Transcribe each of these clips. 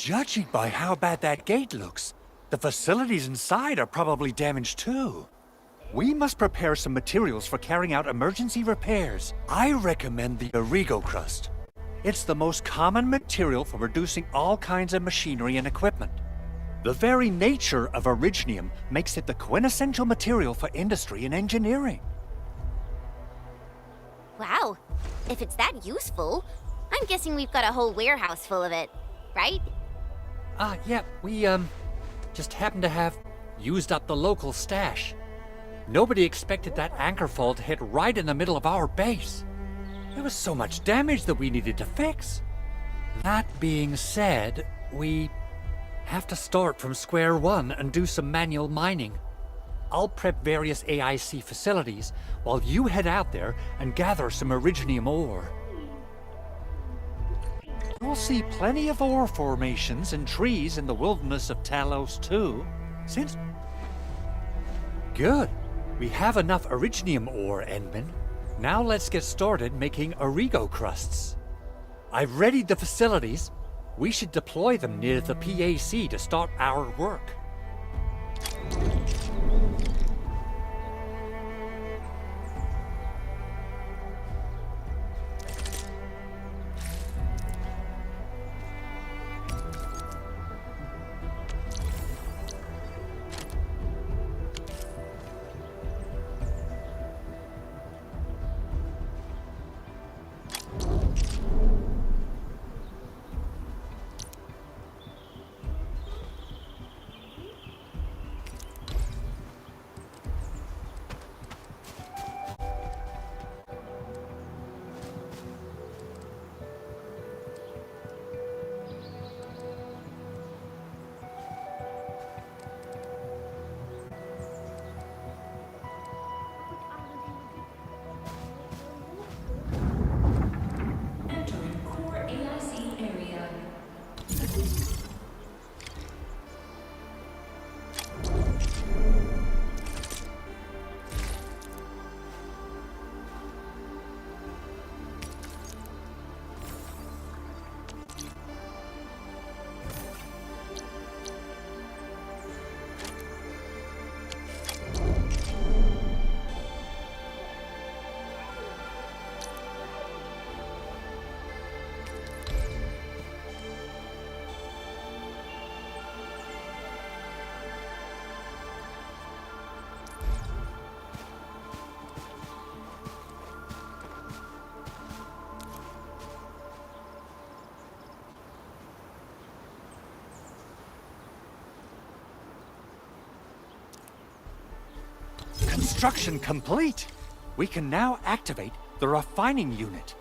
Judging by how bad that gate looks, the facilities inside are probably damaged too. We must prepare some materials for carrying out emergency repairs. I recommend the Origo crust. It's the most common material for producing all kinds of machinery and equipment. The very nature of originium makes it the quintessential material for industry and engineering. Wow, if it's that useful, I'm guessing we've got a whole warehouse full of it, right? Yeah, we, just happen to have used up the local stash. Nobody expected that anchor fall to hit right in the middle of our base. There was so much damage that we needed to fix. That being said, we have to start from square one and do some manual mining. I'll prep various AIC facilities while you head out there and gather some originium ore. You'll see plenty of ore formations and trees in the wilderness of Talos too, since... Good. We have enough originium ore, Edmund. Now let's get started making Origo crusts. I've readied the facilities. We should deploy them near the PAC to start our work. Construction complete! We can now activate the refining unit.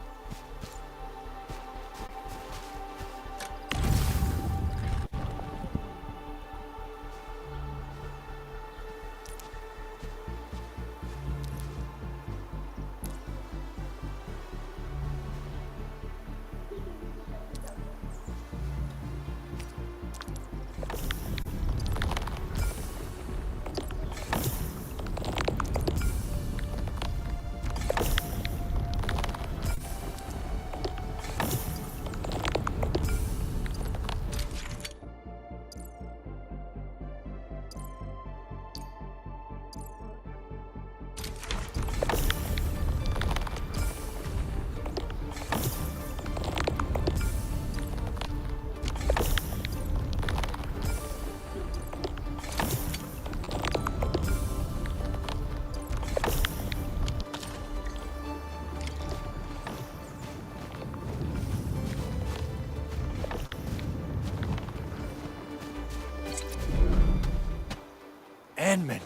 Edmund,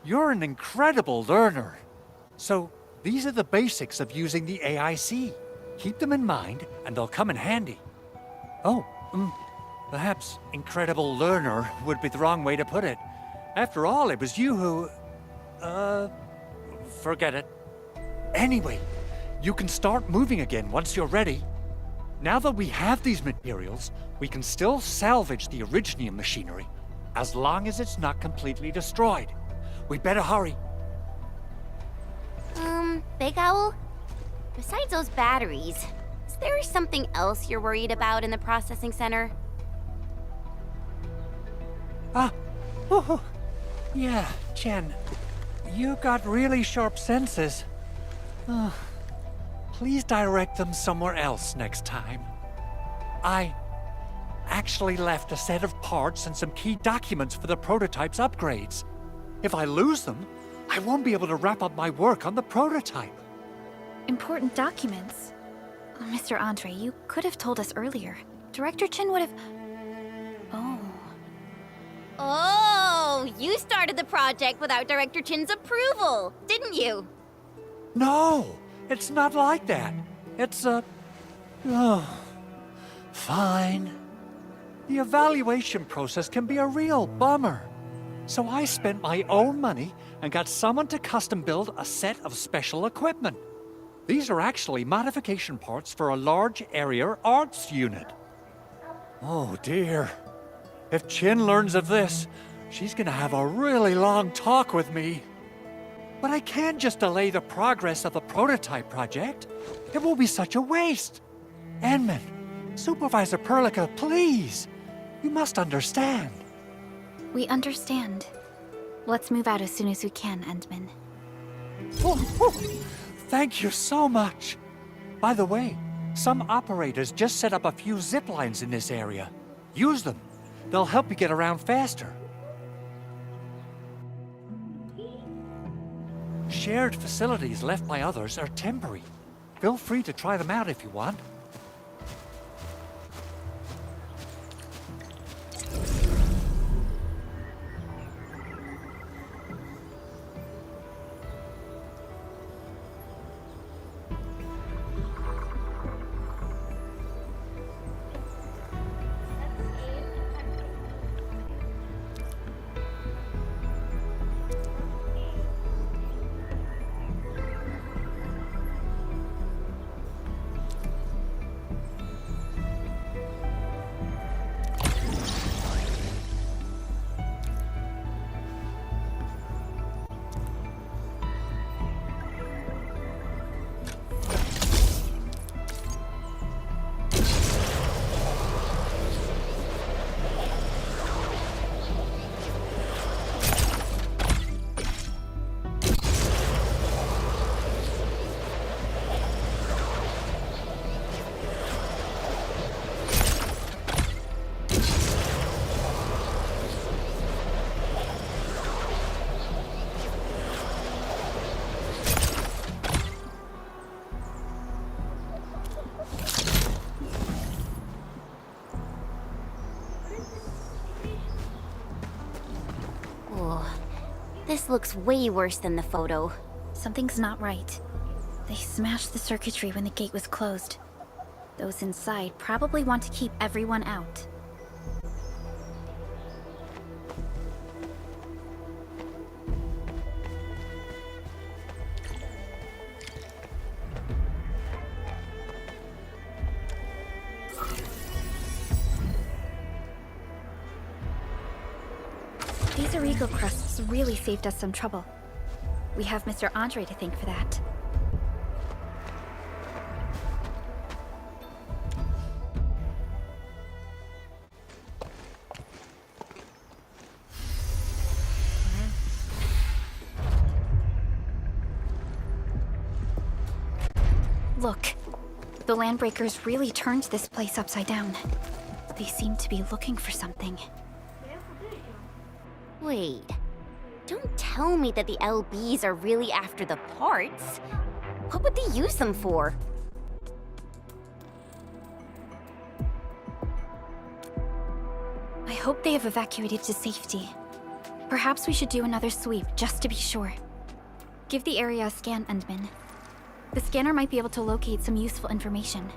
you're an incredible learner. So, these are the basics of using the AIC. Keep them in mind, and they'll come in handy. Oh, perhaps incredible learner would be the wrong way to put it. After all, it was you who... forget it. Anyway, you can start moving again once you're ready. Now that we have these materials, we can still salvage the originium machinery, as long as it's not completely destroyed. We'd better hurry. Big Owl? Besides those batteries, is there something else you're worried about in the processing center? Ah, woohoo. Yeah, Chen, you got really sharp senses. Please direct them somewhere else next time. I actually left a set of parts and some key documents for the prototype's upgrades. If I lose them, I won't be able to wrap up my work on the prototype. Important documents? Mr. Andre, you could have told us earlier. Director Chin would have... Oh. Oh, you started the project without Director Chin's approval, didn't you? No, it's not like that. It's fine. The evaluation process can be a real bummer. So I spent my own money and got someone to custom build a set of special equipment. These are actually modification parts for a large area arts unit. Oh dear. If Chin learns of this, she's gonna have a really long talk with me. But I can't just delay the progress of the prototype project. It will be such a waste. Enman, Supervisor Perlica, please. You must understand. We understand. Let's move out as soon as we can, Endman. Oh, thank you so much. By the way, some operators just set up a few zip lines in this area. Use them. They'll help you get around faster. Shared facilities left by others are temporary. Feel free to try them out if you want. This looks way worse than the photo. Something's not right. They smashed the circuitry when the gate was closed. Those inside probably want to keep everyone out. These Origo crusts really saved us some trouble. We have Mr. Andre to thank for that. Look, the Landbreakers really turned this place upside down. They seem to be looking for something. Wait, don't tell me that the LBs are really after the parts. What would they use them for? I hope they have evacuated to safety. Perhaps we should do another sweep, just to be sure. Give the area a scan, Endman. The scanner might be able to locate some useful information.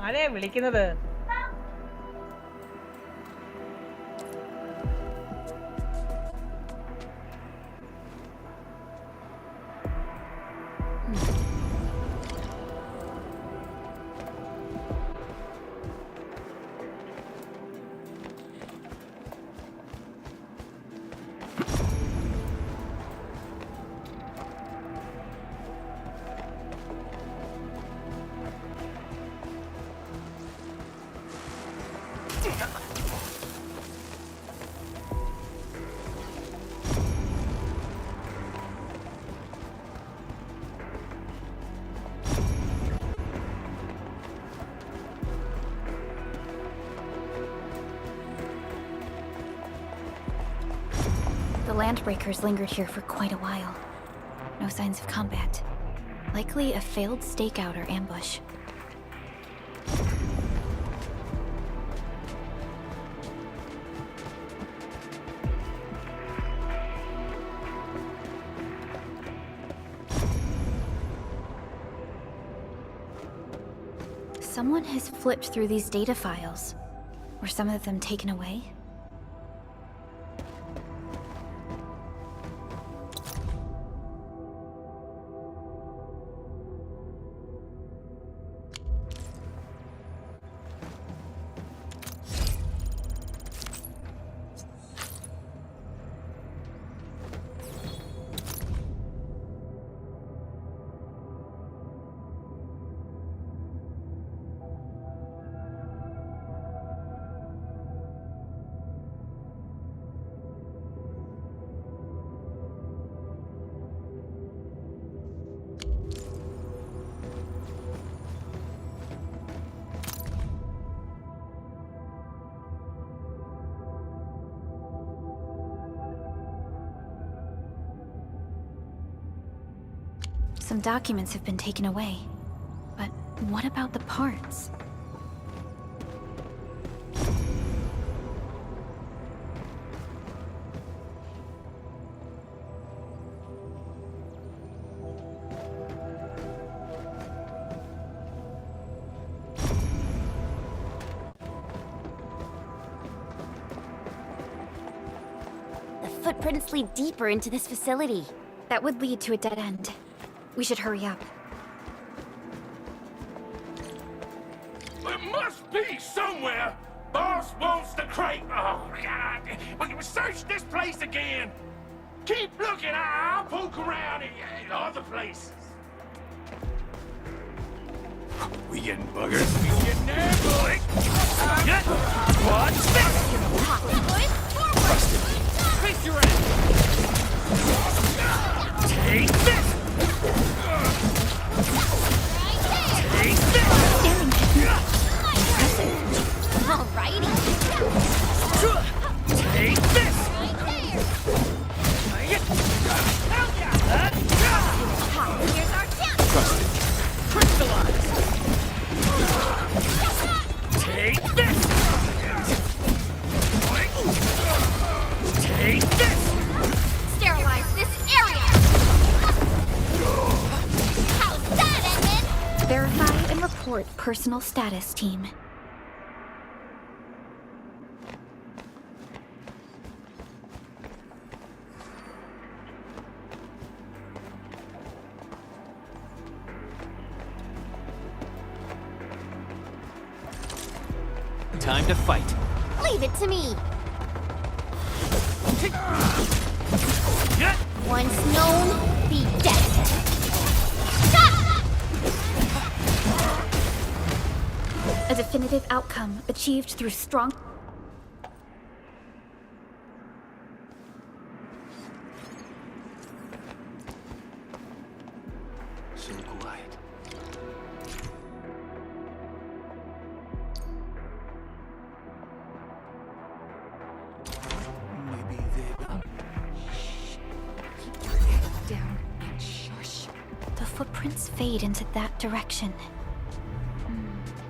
ആരെയാ വിളിക്കുന്നത്? The landbreakers lingered here for quite a while. No signs of combat. Likely a failed stakeout or ambush. Someone has flipped through these data files. Were some of them taken away? Some documents have been taken away. But what about the parts? The footprints lead deeper into this facility. That would lead to a dead end. We should hurry up. There must be somewhere! Boss wants the crate! Oh, God! We search this place again! Keep looking! I'll poke around in other places. We getting buggers? We getting there, boys! What's this? Face your ass! Take this! Staring technique. Alrighty. Take this! Here's our chance. Crystallize! Take this! Take this! Sterilize this area. How's that, Edmund? Verify and report personal status, team. Time to fight. Leave it to me. Once known, be dead. A definitive outcome achieved through strong... So quiet. Maybe they... Keep your head down and shush. The footprints fade into that direction.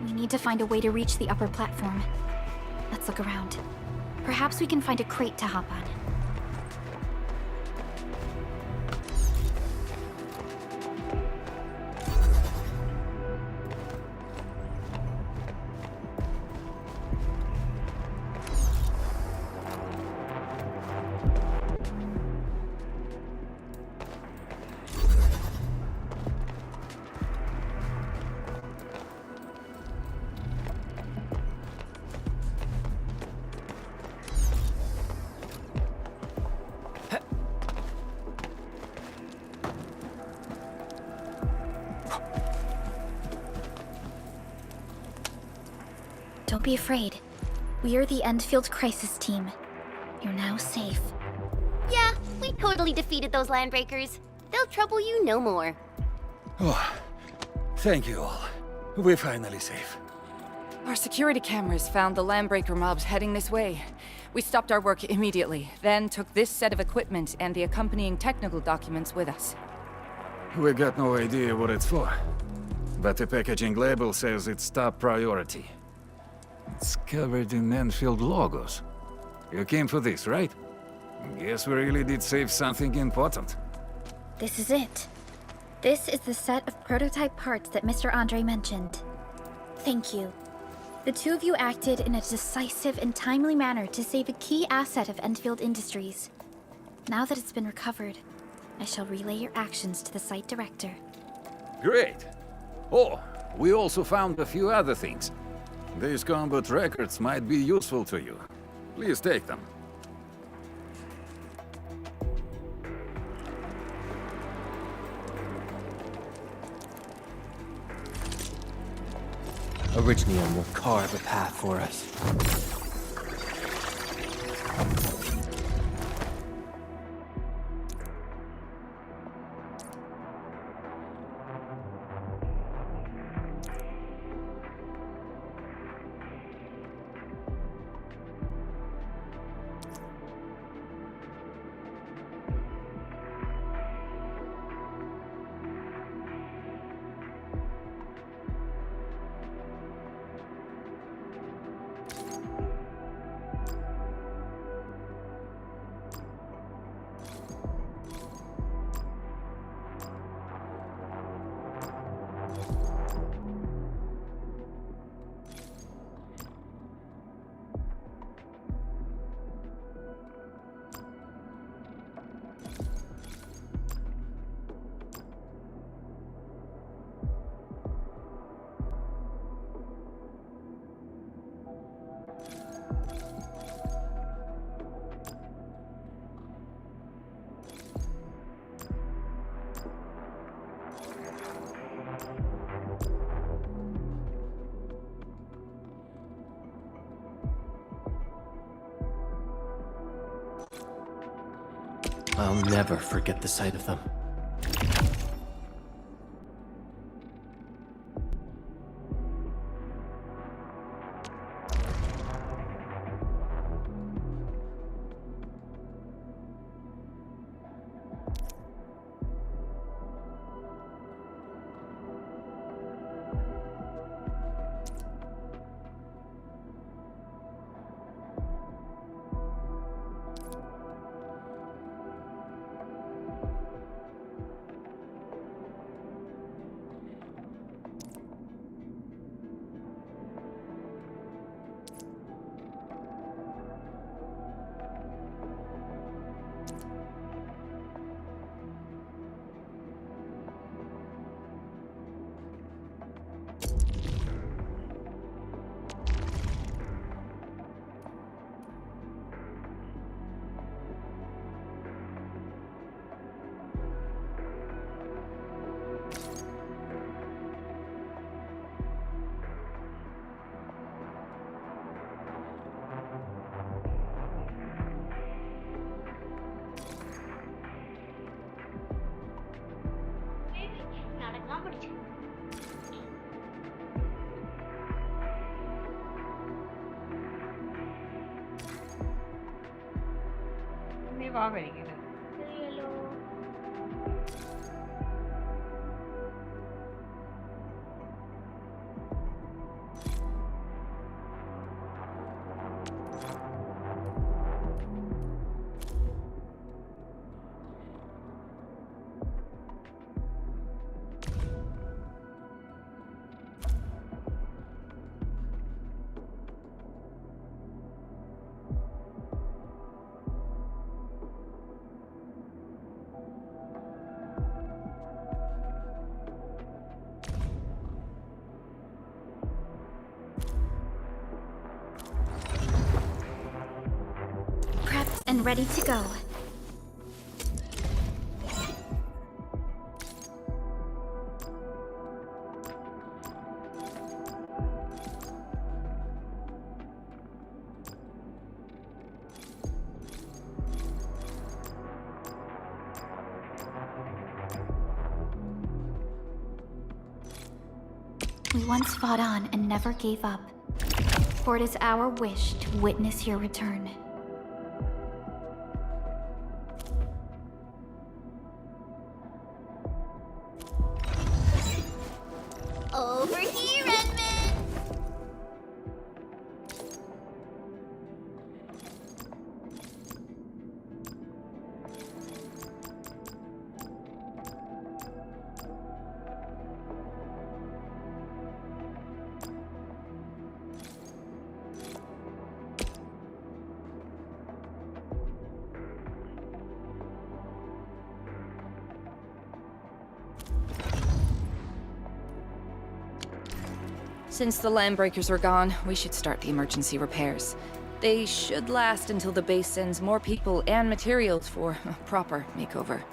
We need to find a way to reach the upper platform. Let's look around. Perhaps we can find a crate to hop on. Don't be afraid. We are the Endfield crisis team. You're now safe. Yeah, we totally defeated those landbreakers. They'll trouble you no more. Oh, thank you all. We're finally safe. Our security cameras found the landbreaker mobs heading this way. We stopped our work immediately, then took this set of equipment and the accompanying technical documents with us. We got no idea what it's for. But the packaging label says it's top priority. It's covered in Enfield logos. You came for this, right? Guess we really did save something important. This is it. This is the set of prototype parts that Mr. Andre mentioned. Thank you. The two of you acted in a decisive and timely manner to save a key asset of Enfield Industries. Now that it's been recovered, I shall relay your actions to the site director. Great. Oh, we also found a few other things. These combat records might be useful to you. Please take them. Orignium will carve a path for us. I'll never forget the sight of them. Prepped and ready to go. We once fought on and never gave up. for it is our wish to witness your return. Over here, Edmund! Since the landbreakers are gone, we should start the emergency repairs. They should last until the base sends more people and materials for a proper makeover.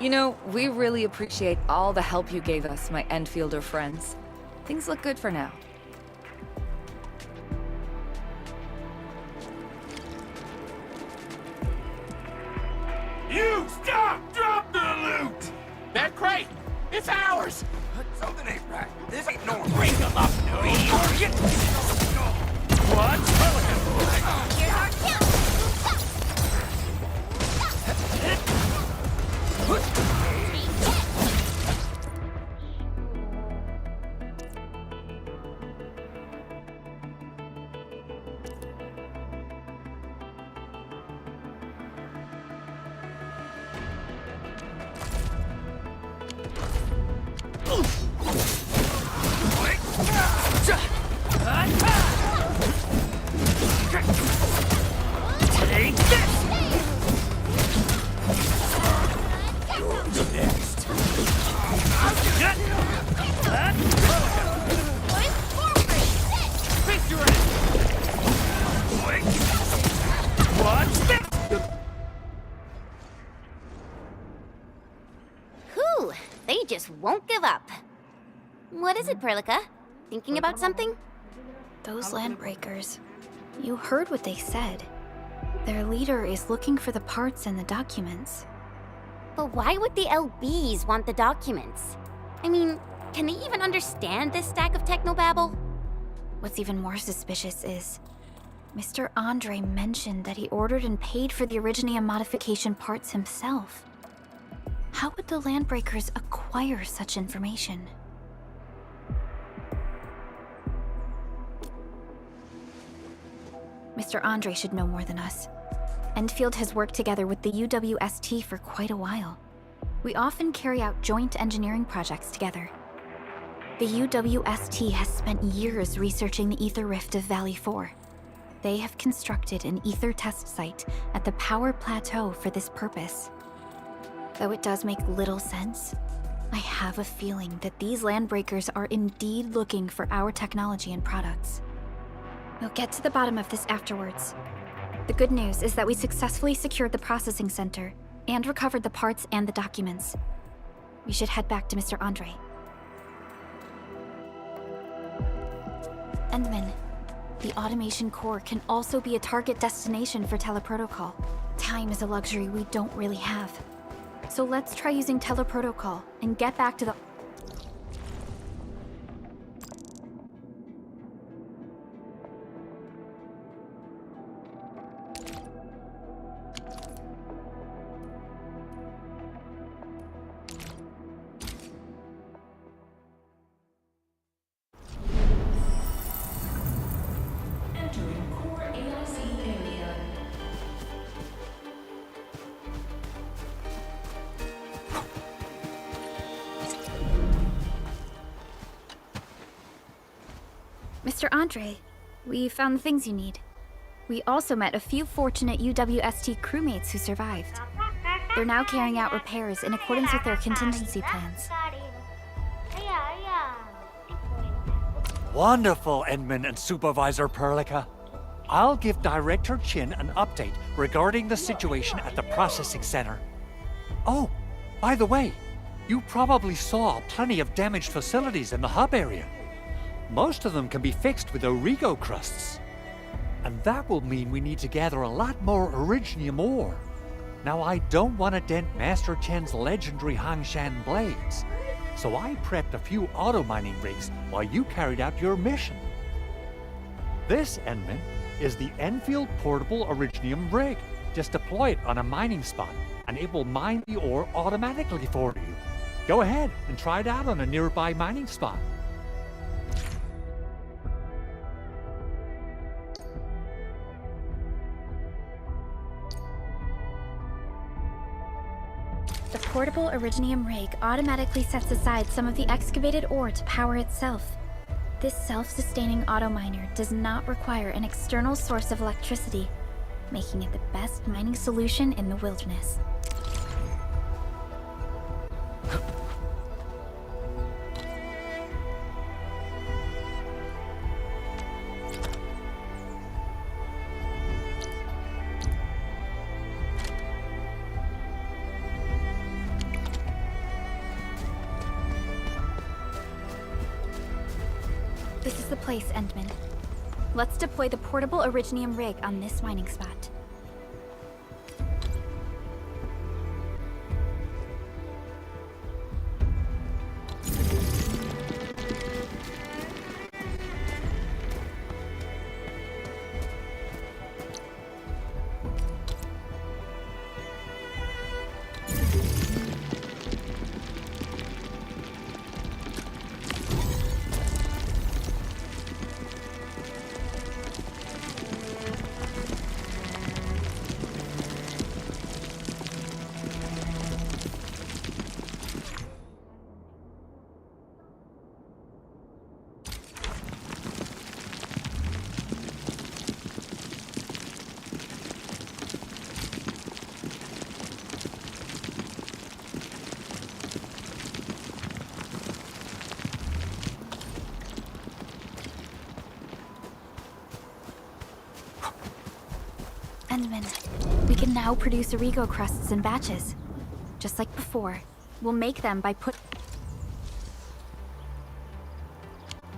You know, we really appreciate all the help you gave us, my Endfielder friends. Things look good for now. You stop! Drop the loot! That crate! It's ours! Something ain't right. This ain't no ring them up, no. What? Here's our kill! Take this! You're next. Face your ass! What's this? Whew, they just won't give up. What is it, Perlica? Thinking about something? Those landbreakers. You heard what they said. Their leader is looking for the parts and the documents. But why would the LBs want the documents? I mean, can they even understand this stack of technobabble? What's even more suspicious is Mr. Andre mentioned that he ordered and paid for the Originium modification parts himself. How would the landbreakers acquire such information? Mr. Andre should know more than us. Endfield has worked together with the UWST for quite a while. We often carry out joint engineering projects together. The UWST has spent years researching the ether rift of Valley 4. They have constructed an ether test site at the Power Plateau for this purpose. Though it does make little sense, I have a feeling that these landbreakers are indeed looking for our technology and products. We'll get to the bottom of this afterwards. The good news is that we successfully secured the processing center and recovered the parts and the documents. We should head back to Mr. Andre. Endman, the automation core can also be a target destination for teleprotocol. Time is a luxury we don't really have. So let's try using teleprotocol and get back to the... Mr. Andre, we found the things you need. We also met a few fortunate UWST crewmates who survived. They're now carrying out repairs in accordance with their contingency plans. Wonderful, Edmund and Supervisor Perlica. I'll give Director Chin an update regarding the situation at the processing center. Oh, by the way, you probably saw plenty of damaged facilities in the hub area. Most of them can be fixed with Origo crusts. And that will mean we need to gather a lot more Originium ore. Now, I don't want to dent Master Chen's legendary Hangshan blades, so I prepped a few auto mining rigs while you carried out your mission. This, Enman, is the Enfield Portable Originium Rig. Just deploy it on a mining spot, and it will mine the ore automatically for you. Go ahead and try it out on a nearby mining spot. The portable Originium rig automatically sets aside some of the excavated ore to power itself. This self-sustaining auto miner does not require an external source of electricity, making it the best mining solution in the wilderness. This is the place, Endman. Let's deploy the portable Originium rig on this mining spot. Endman, we can now produce Origo crusts in batches. Just like before, we'll make them by putting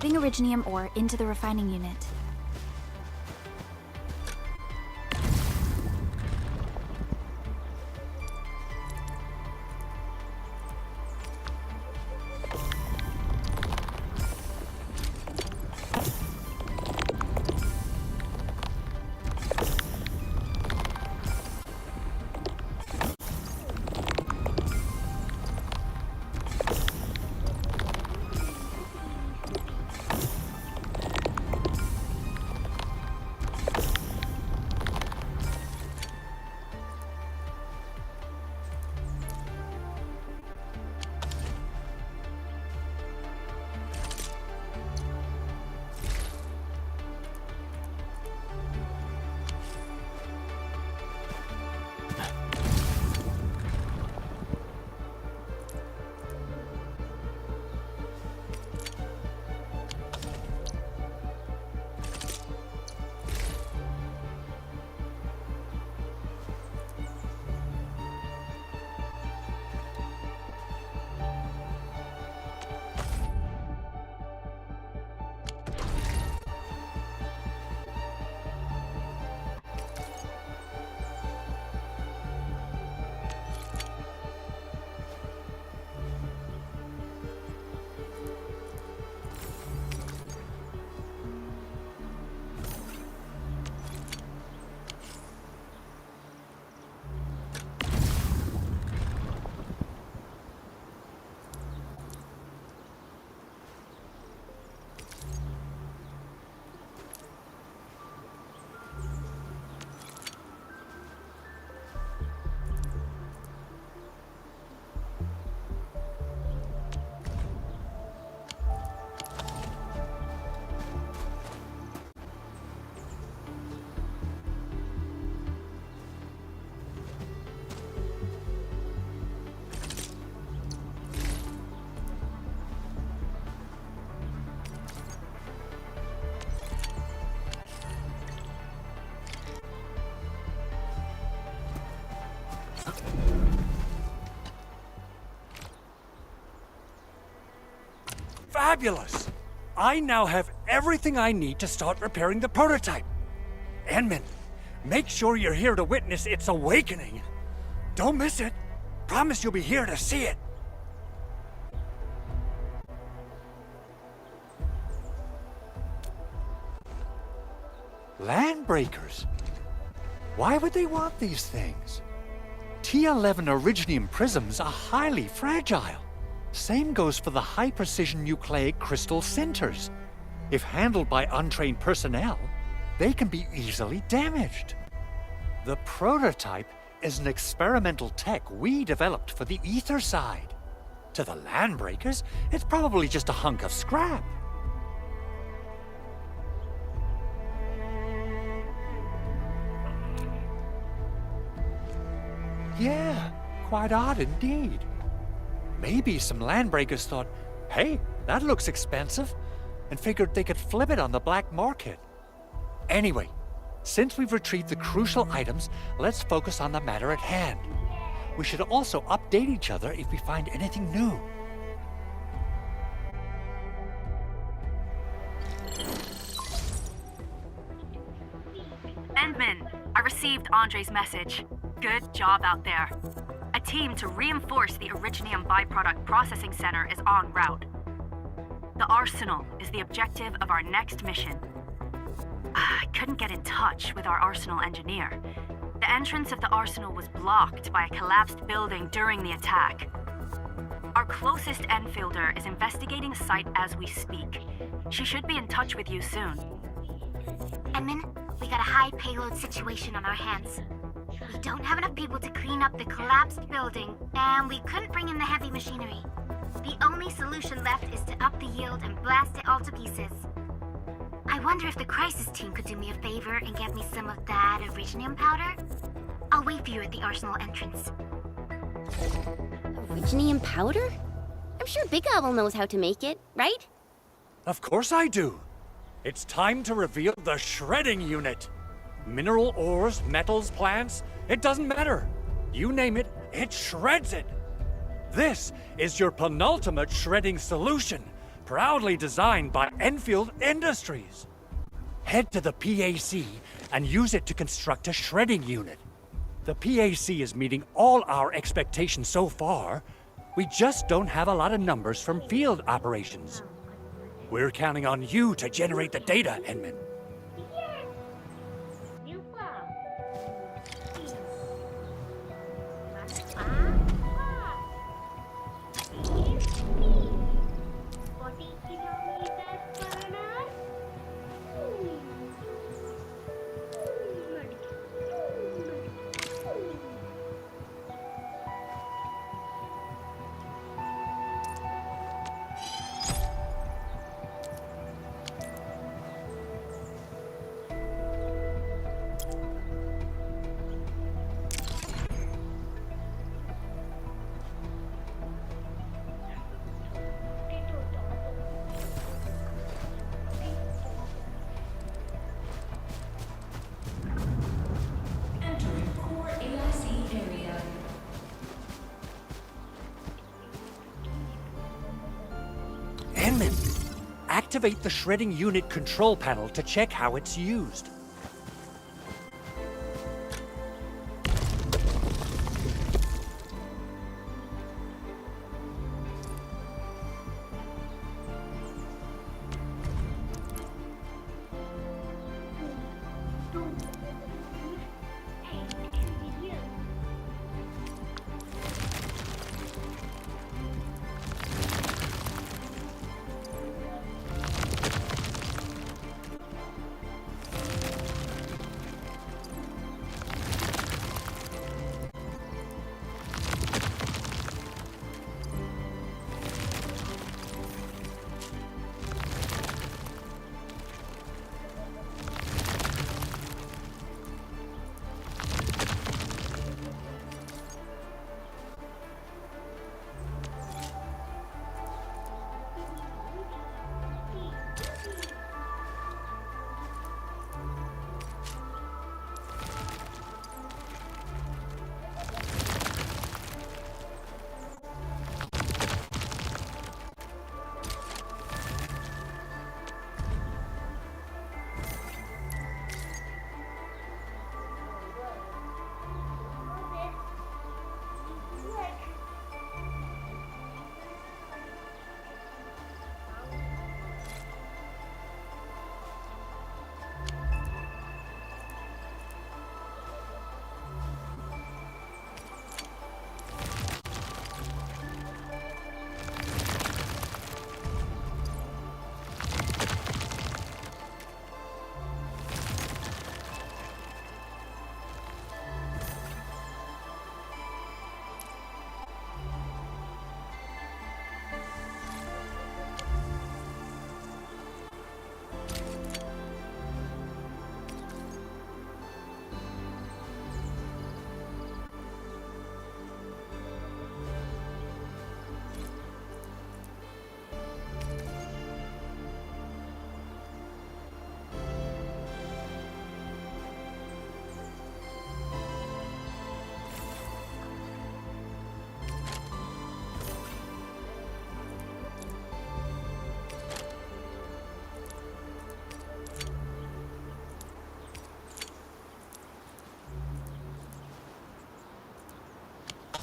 Originium ore into the refining unit. Fabulous! I now have everything I need to start repairing the prototype. Enman, make sure you're here to witness its awakening. Don't miss it. Promise you'll be here to see it. Landbreakers? Why would they want these things? T11 Originium prisms are highly fragile. Same goes for the high-precision nucleic crystal sinters. If handled by untrained personnel, they can be easily damaged. The prototype is an experimental tech we developed for the ether side. To the Landbreakers, it's probably just a hunk of scrap. Yeah, quite odd indeed. Maybe some Landbreakers thought, hey, that looks expensive, and figured they could flip it on the black market. Anyway, since we've retrieved the crucial items, let's focus on the matter at hand. We should also update each other if we find anything new. Endman, I received Andre's message. Good job out there. A team to reinforce the Originium byproduct processing center is en route. The Arsenal is the objective of our next mission. I couldn't get in touch with our Arsenal engineer. The entrance of the Arsenal was blocked by a collapsed building during the attack. Our closest Enfielder is investigating the site as we speak. She should be in touch with you soon. Edmund, we got a high payload situation on our hands. We don't have enough people to clean up the collapsed building, and we couldn't bring in the heavy machinery. The only solution left is to up the yield and blast it all to pieces. I wonder if the crisis team could do me a favor and get me some of that Originium powder? I'll wait for you at the Arsenal entrance. Originium powder? I'm sure Big Owl knows how to make it, right? Of course I do. It's time to reveal the shredding unit. Mineral ores, metals, plants, it doesn't matter. You name it, it shreds it. This is your penultimate shredding solution, proudly designed by Enfield Industries. Head to the PAC and use it to construct a shredding unit. The PAC is meeting all our expectations so far. We just don't have a lot of numbers from field operations. We're counting on you to generate the data, Edmund. Edmund, activate the shredding unit control panel to check how it's used.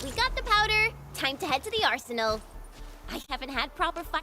We got the powder. Time to head to the arsenal. I haven't had proper fun.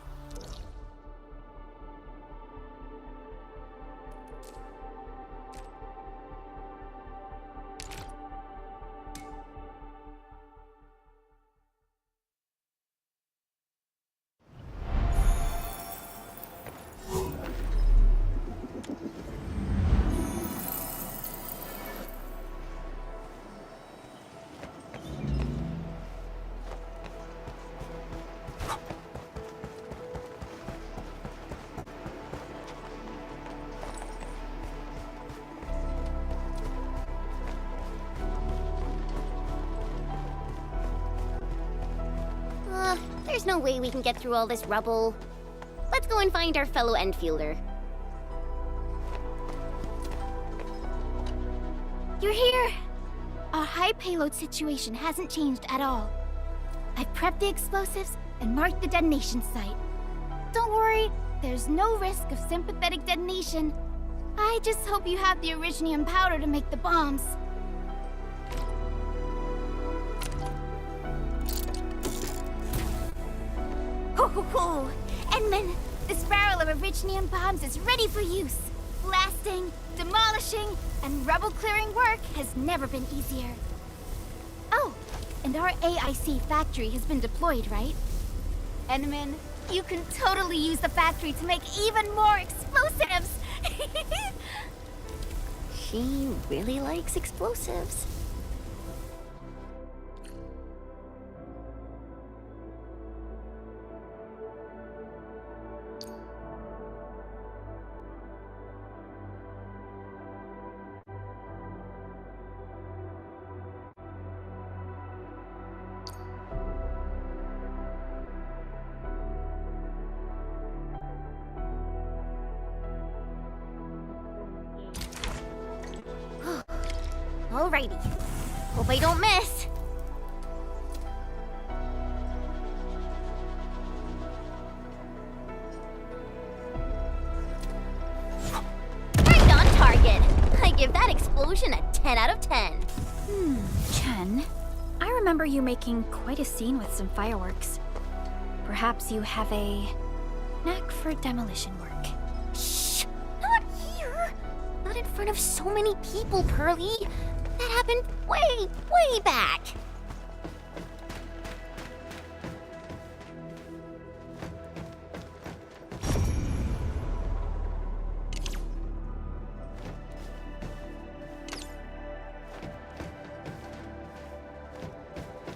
There's no way we can get through all this rubble. Let's go and find our fellow Endfielder. You're here! Our high payload situation hasn't changed at all. I've prepped the explosives and marked the detonation site. Don't worry, there's no risk of sympathetic detonation. I just hope you have the Originium powder to make the bombs. Ho ho ho! Edmund, this barrel of Originium bombs is ready for use. Blasting, demolishing, and rubble-clearing work has never been easier. Oh, and our AIC factory has been deployed, right? Edmund, you can totally use the factory to make even more explosives! She really likes explosives. Alrighty. Hope I don't miss. Right on target. I give that explosion a 10 out of 10. Chen, I remember you making quite a scene with some fireworks. Perhaps you have a knack for demolition work. Shh! Not here! Not in front of so many people, Pearly. That happened way back.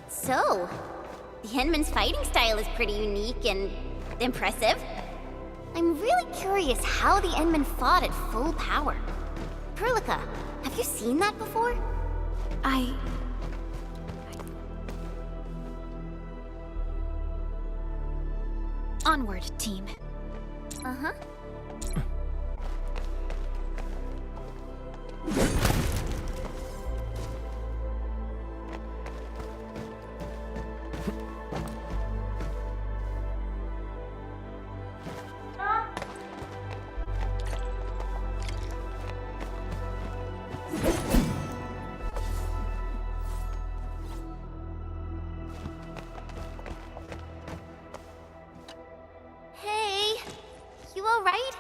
So, the Henman's fighting style is pretty unique and impressive. I'm really curious how the Endman fought at full power. Perlica, have you seen that before? Onward, team. Uh-huh. Hey, you all right?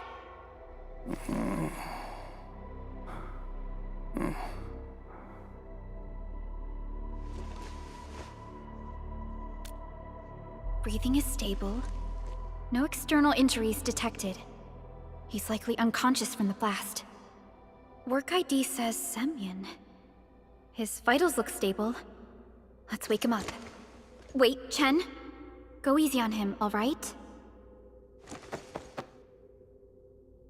Breathing is stable. No external injuries detected. He's likely unconscious from the blast. Work ID says Semyon. His vitals look stable. Let's wake him up. Wait, Chen. Go easy on him, all right?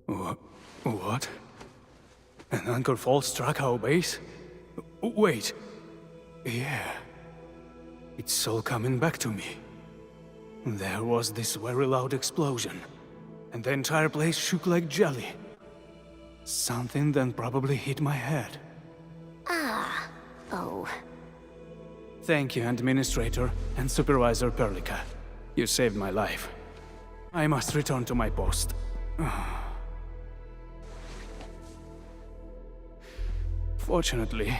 What? An anchor fault struck our base? Wait. Yeah. It's all coming back to me. There was this very loud explosion, and the entire place shook like jelly. Something then probably hit my head. Oh. Thank you, Administrator and Supervisor Perlica. You saved my life. I must return to my post. Fortunately,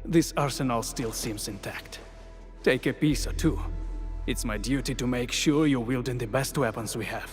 this arsenal still seems intact. take a piece or two. It's my duty to make sure you're wielding the best weapons we have.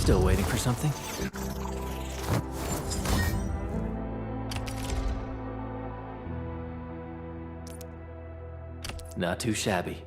Still waiting for something? Not too shabby.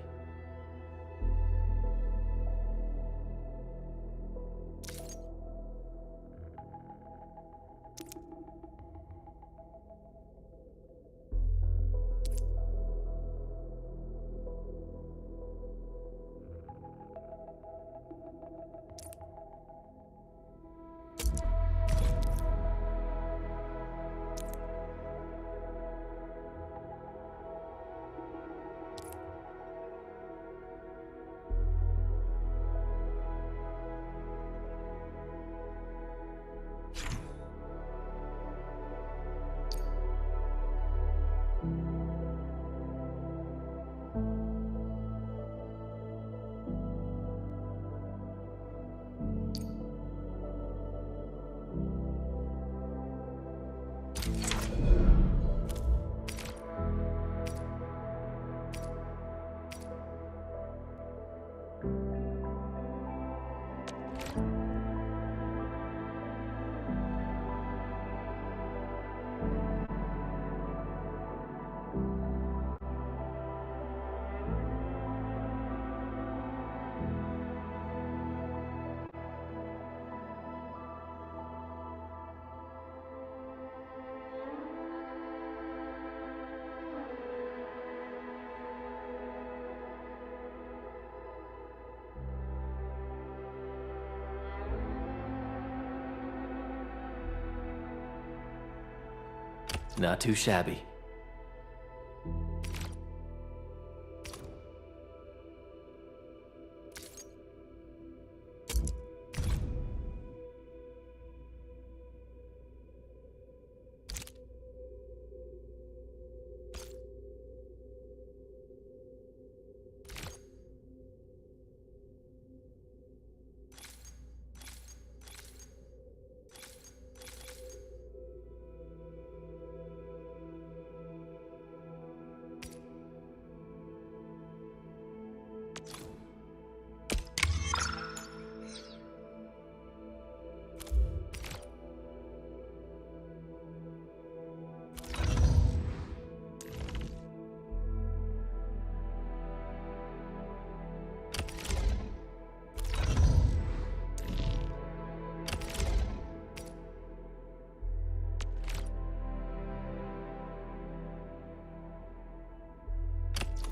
Not too shabby.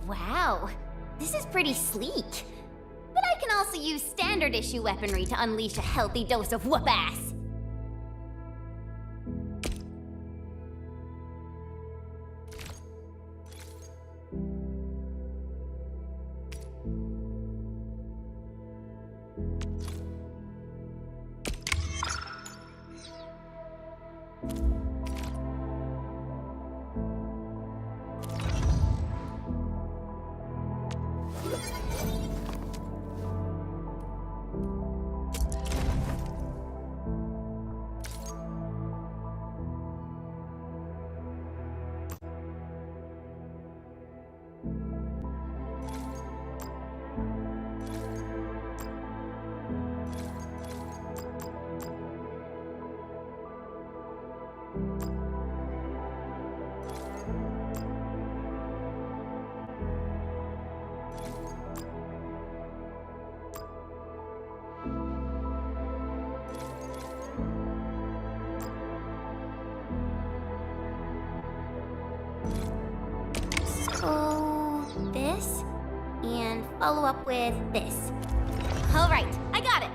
Wow, this is pretty sleek. But I can also use standard issue weaponry to unleash a healthy dose of whoop-ass. follow up with this. All right, I got it.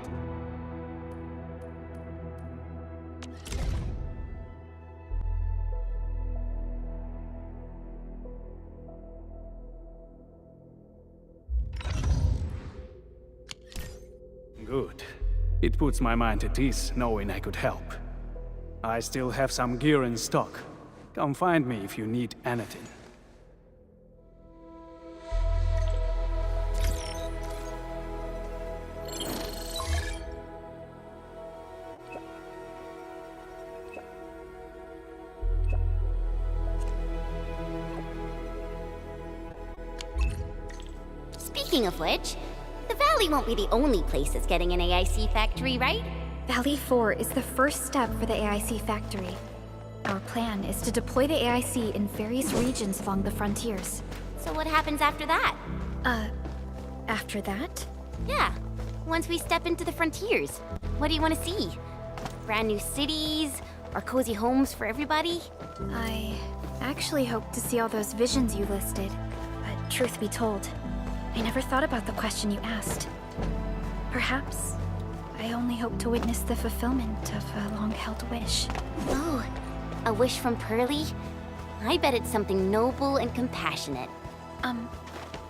Good. It puts my mind at ease knowing I could help. I still have some gear in stock. Come find me if you need anything. Speaking of which, the Valley won't be the only place that's getting an AIC factory, right? Valley 4 is the first step for the AIC factory. Our plan is to deploy the AIC in various regions along the frontiers. So what happens after that? After that? Yeah, once we step into the frontiers, what do you want to see? Brand new cities, or cozy homes for everybody? I actually hope to see all those visions you listed. But truth be told, I never thought about the question you asked. Perhaps I only hope to witness the fulfillment of a long-held wish. Oh, a wish from Pearly? I bet it's something noble and compassionate.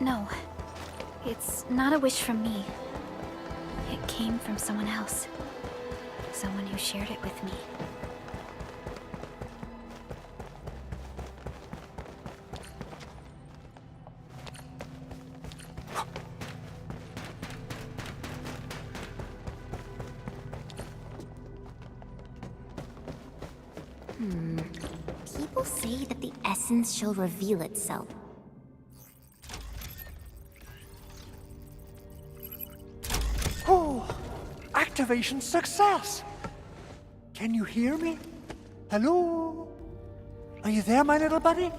No. It's not a wish from me. It came from someone else. Someone who shared it with me. People say that the essence shall reveal itself. Oh, activation success! Can you hear me? Hello? Are you there, my little buddy?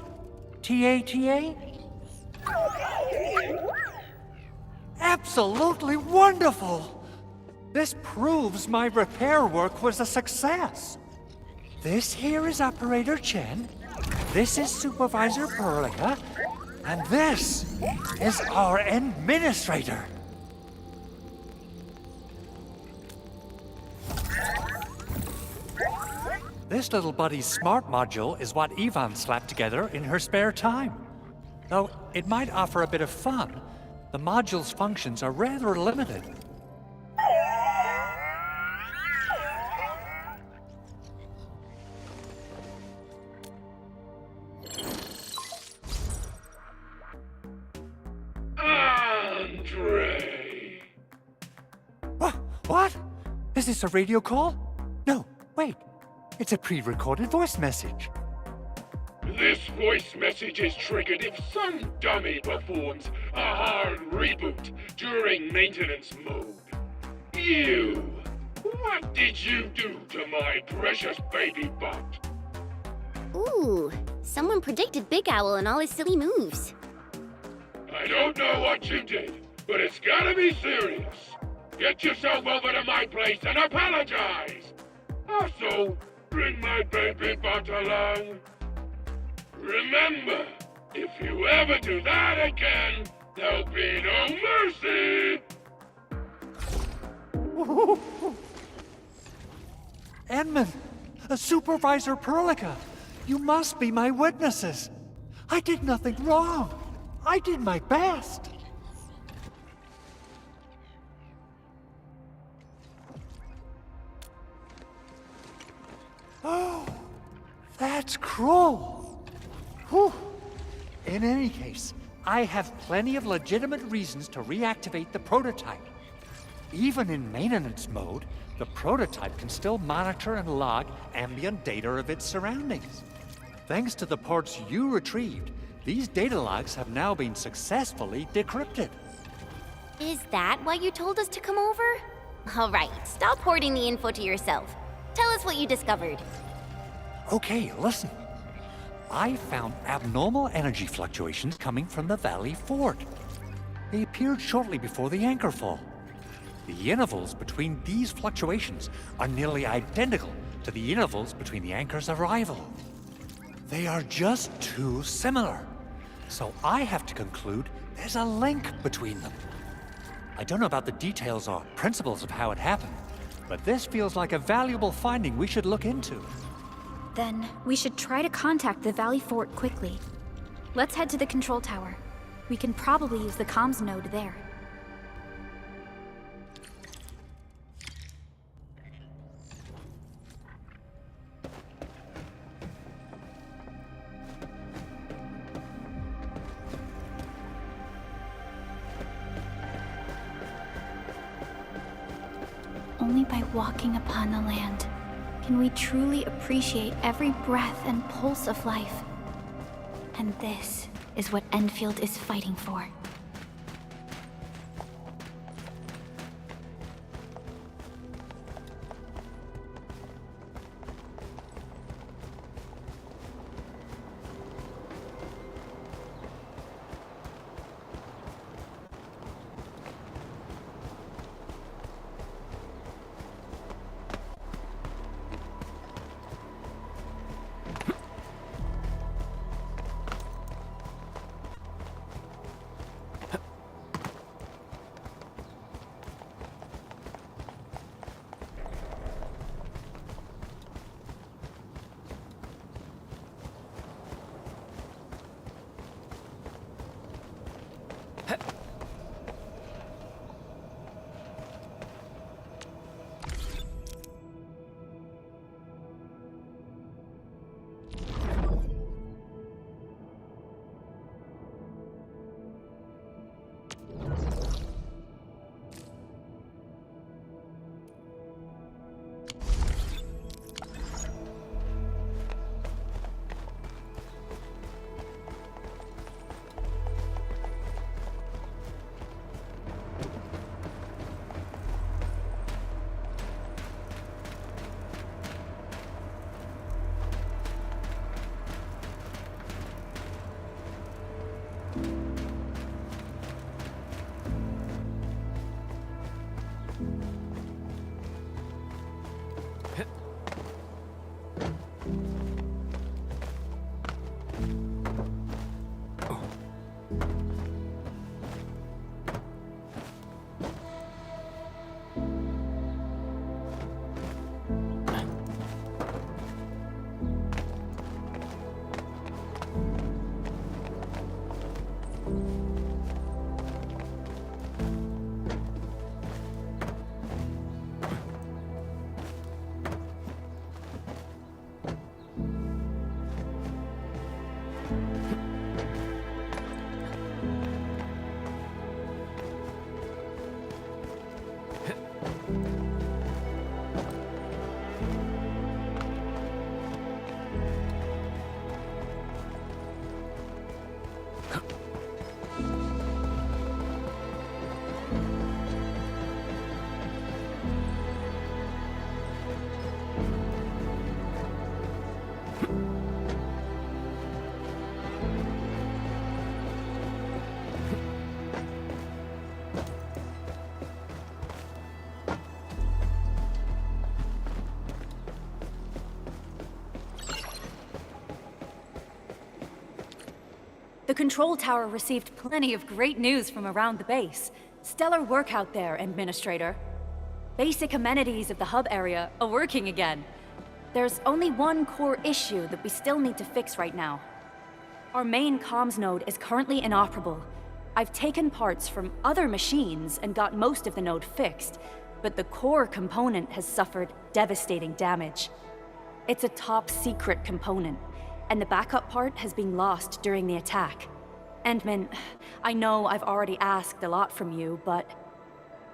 T-A-T-A? Absolutely wonderful! This proves my repair work was a success. This here is Operator Chen, this is Supervisor Perlica, and this is our Administrator. This little buddy's smart module is what Yvonne slapped together in her spare time. Though it might offer a bit of fun, the module's functions are rather limited. Andre! What? Is this a radio call? No, wait. It's a pre-recorded voice message. This voice message is triggered if some dummy performs a hard reboot during maintenance mode. You! What did you do to my precious baby bot? Ooh, someone predicted Big Owl and all his silly moves. I don't know what you did, but it's gotta be serious. Get yourself over to my place and apologize! Also, bring my baby bot along. Remember, if you ever do that again, there'll be no mercy! Edmund, Supervisor Perlica, you must be my witnesses. I did nothing wrong. I did my best. Oh, that's cruel. Whew. In any case, I have plenty of legitimate reasons to reactivate the prototype. Even in maintenance mode, the prototype can still monitor and log ambient data of its surroundings. Thanks to the ports you retrieved, these data logs have now been successfully decrypted. Is that why you told us to come over? All right, stop hoarding the info to yourself. Tell us what you discovered. Okay, listen. I found abnormal energy fluctuations coming from the Valley Fort. They appeared shortly before the anchor fall. The intervals between these fluctuations are nearly identical to the intervals between the anchor's arrival. They are just too similar. So I have to conclude there's a link between them. I don't know about the details or principles of how it happened, but this feels like a valuable finding we should look into. Then, we should try to contact the Valley Fort quickly. Let's head to the control tower. We can probably use the comms node there. Only by walking upon the land can we truly appreciate every breath and pulse of life. And this is what Endfield is fighting for. The control tower received plenty of great news from around the base. Stellar work out there, Administrator. Basic amenities of the hub area are working again. There's only one core issue that we still need to fix right now. Our main comms node is currently inoperable. I've taken parts from other machines and got most of the node fixed, but the core component has suffered devastating damage. It's a top-secret component, and the backup part has been lost during the attack. Endman, I know I've already asked a lot from you, but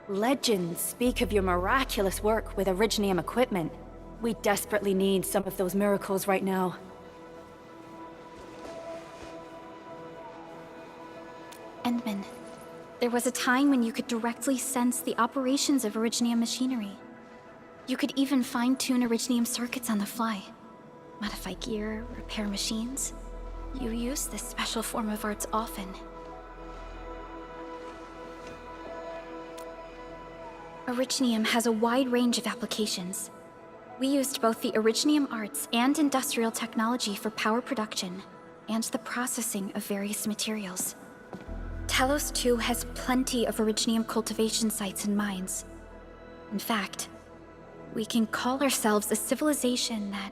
legends speak of your miraculous work with Originium equipment. We desperately need some of those miracles right now. Endman, there was a time when you could directly sense the operations of Originium machinery. You could even fine-tune Originium circuits on the fly. Modify gear, repair machines. You use this special form of arts often. Originium has a wide range of applications. We used both the Originium arts and industrial technology for power production, and the processing of various materials. Talos 2 has plenty of Originium cultivation sites and mines. In fact, we can call ourselves a civilization that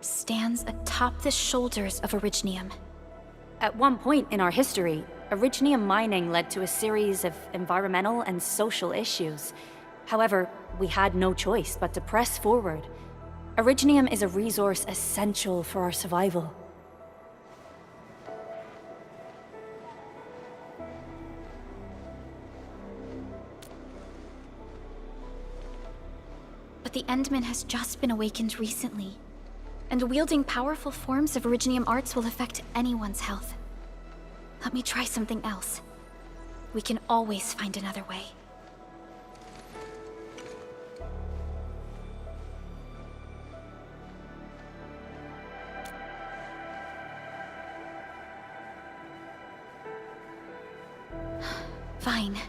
stands atop the shoulders of Originium. At one point in our history, Originium mining led to a series of environmental and social issues. However, we had no choice but to press forward. Originium is a resource essential for our survival. But the Endman has just been awakened recently, and wielding powerful forms of Originium arts will affect anyone's health. Let me try something else. We can always find another way. Fine.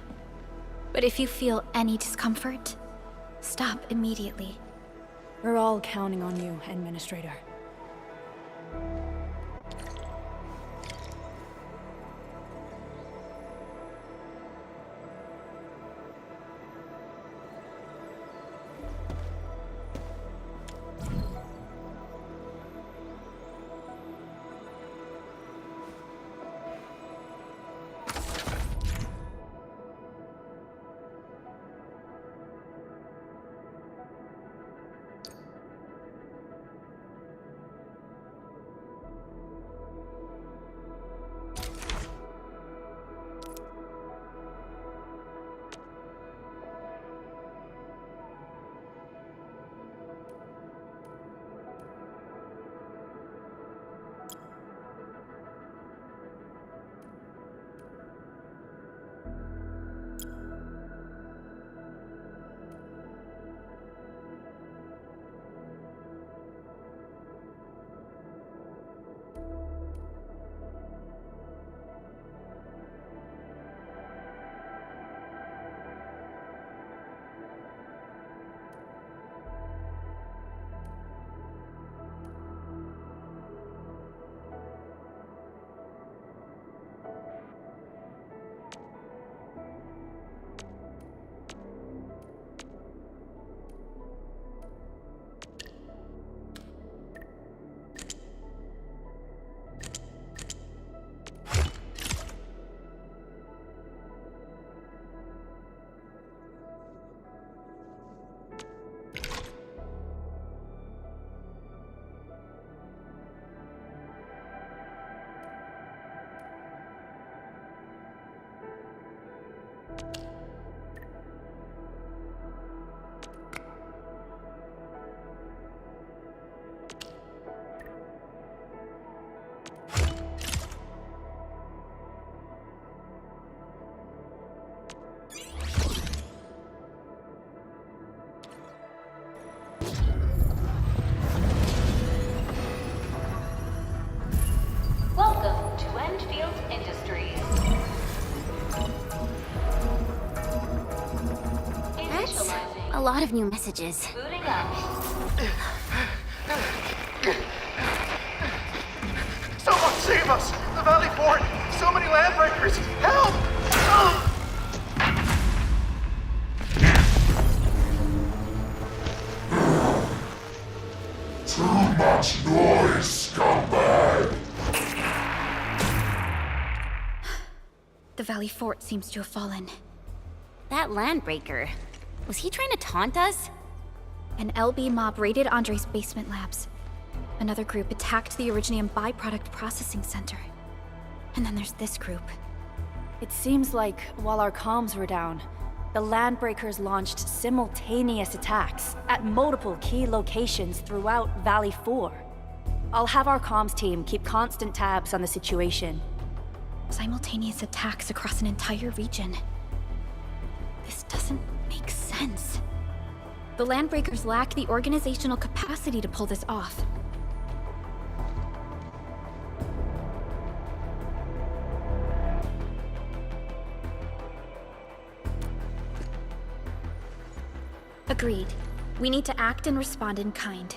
But if you feel any discomfort, stop immediately. We're all counting on you, Administrator. Welcome to Endfield Industries. That's Initializing. a lot of new messages. Booting up. Someone save us! The Valley Fort! So many landbreakers! Help! Ugh! Too much noise, scumbag! The Valley Fort seems to have fallen. That landbreaker. Was he trying to taunt us? An LB mob raided Andre's basement labs. Another group attacked the Originium byproduct processing center. And then there's this group. It seems like while our comms were down, the Landbreakers launched simultaneous attacks at multiple key locations throughout Valley 4. I'll have our comms team keep constant tabs on the situation. Simultaneous attacks across an entire region. This doesn't make sense. The Landbreakers lack the organizational capacity to pull this off. Agreed. We need to act and respond in kind.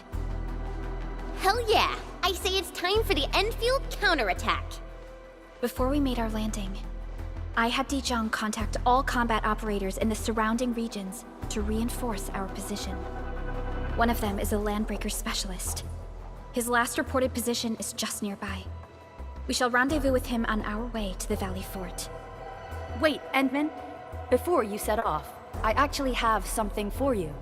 Hell yeah! I say it's time for the Enfield counterattack. Before we made our landing, I had Dijon contact all combat operators in the surrounding regions to reinforce our position. One of them is a landbreaker specialist. His last reported position is just nearby. We shall rendezvous with him on our way to the Valley Fort. Wait, Endman. Before you set off, I actually have something for you.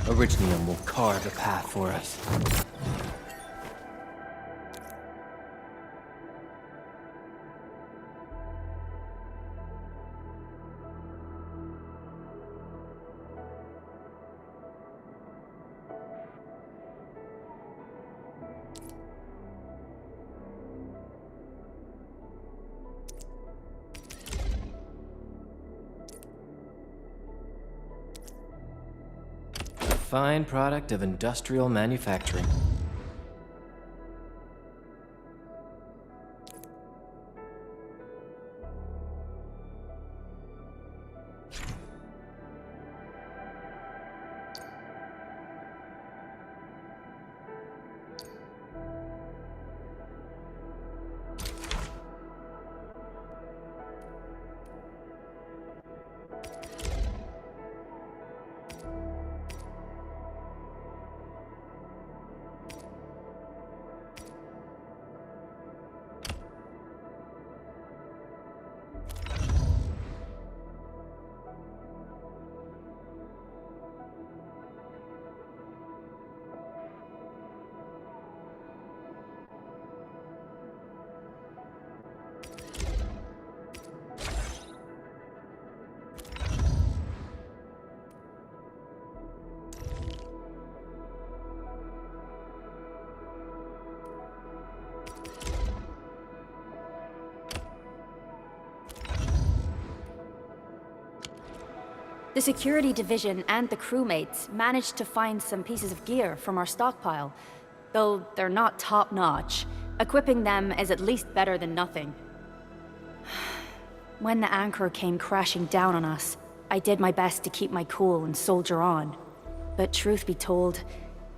Originium will carve a path for us. Fine product of industrial manufacturing. The security division and the crewmates managed to find some pieces of gear from our stockpile, though they're not top-notch. Equipping them is at least better than nothing. When the anchor came crashing down on us, I did my best to keep my cool and soldier on. But truth be told,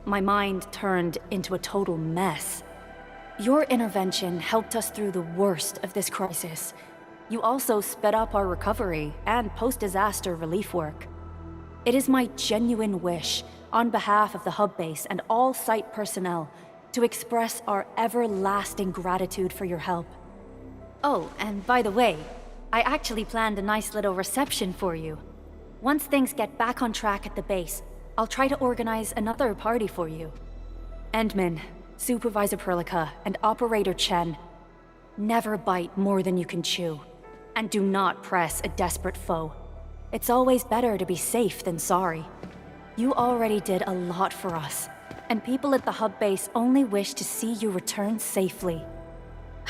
my mind turned into a total mess. Your intervention helped us through the worst of this crisis. You also sped up our recovery and post-disaster relief work. It is my genuine wish, on behalf of the hub base and all site personnel, to express our everlasting gratitude for your help. Oh, and by the way, I actually planned a nice little reception for you. Once things get back on track at the base, I'll try to organize another party for you. Endman, Supervisor Perlica, and Operator Chen, never bite more than you can chew. And do not press a desperate foe. It's always better to be safe than sorry. You already did a lot for us, and people at the hub base only wish to see you return safely.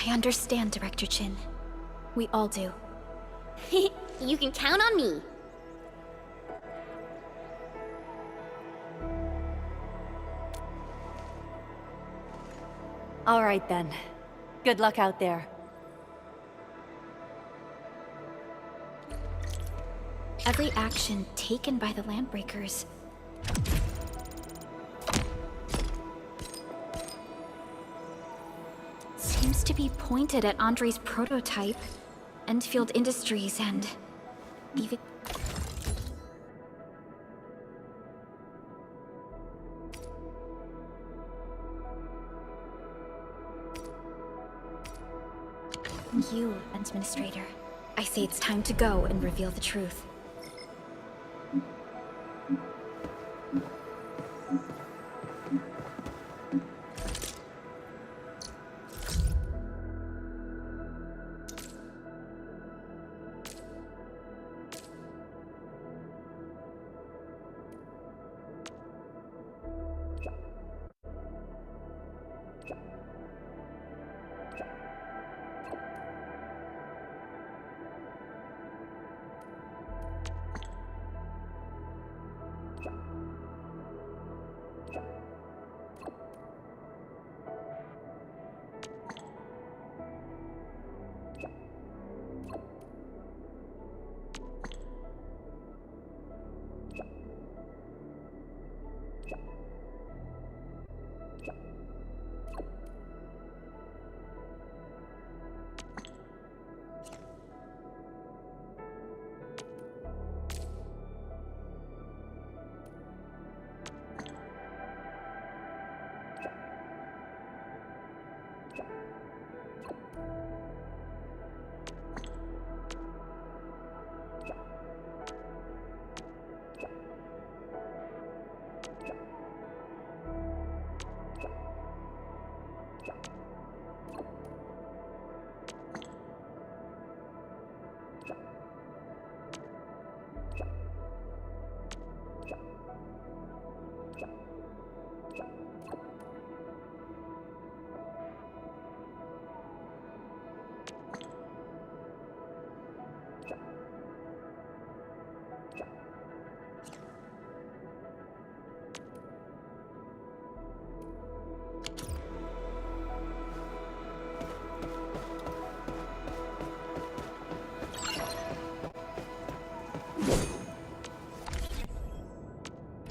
I understand, Director Chin. We all do. You can count on me. All right then. Good luck out there. Every action taken by the Landbreakers seems to be pointed at Andre's prototype, Endfield Industries, and even... You, Administrator. I say it's time to go and reveal the truth.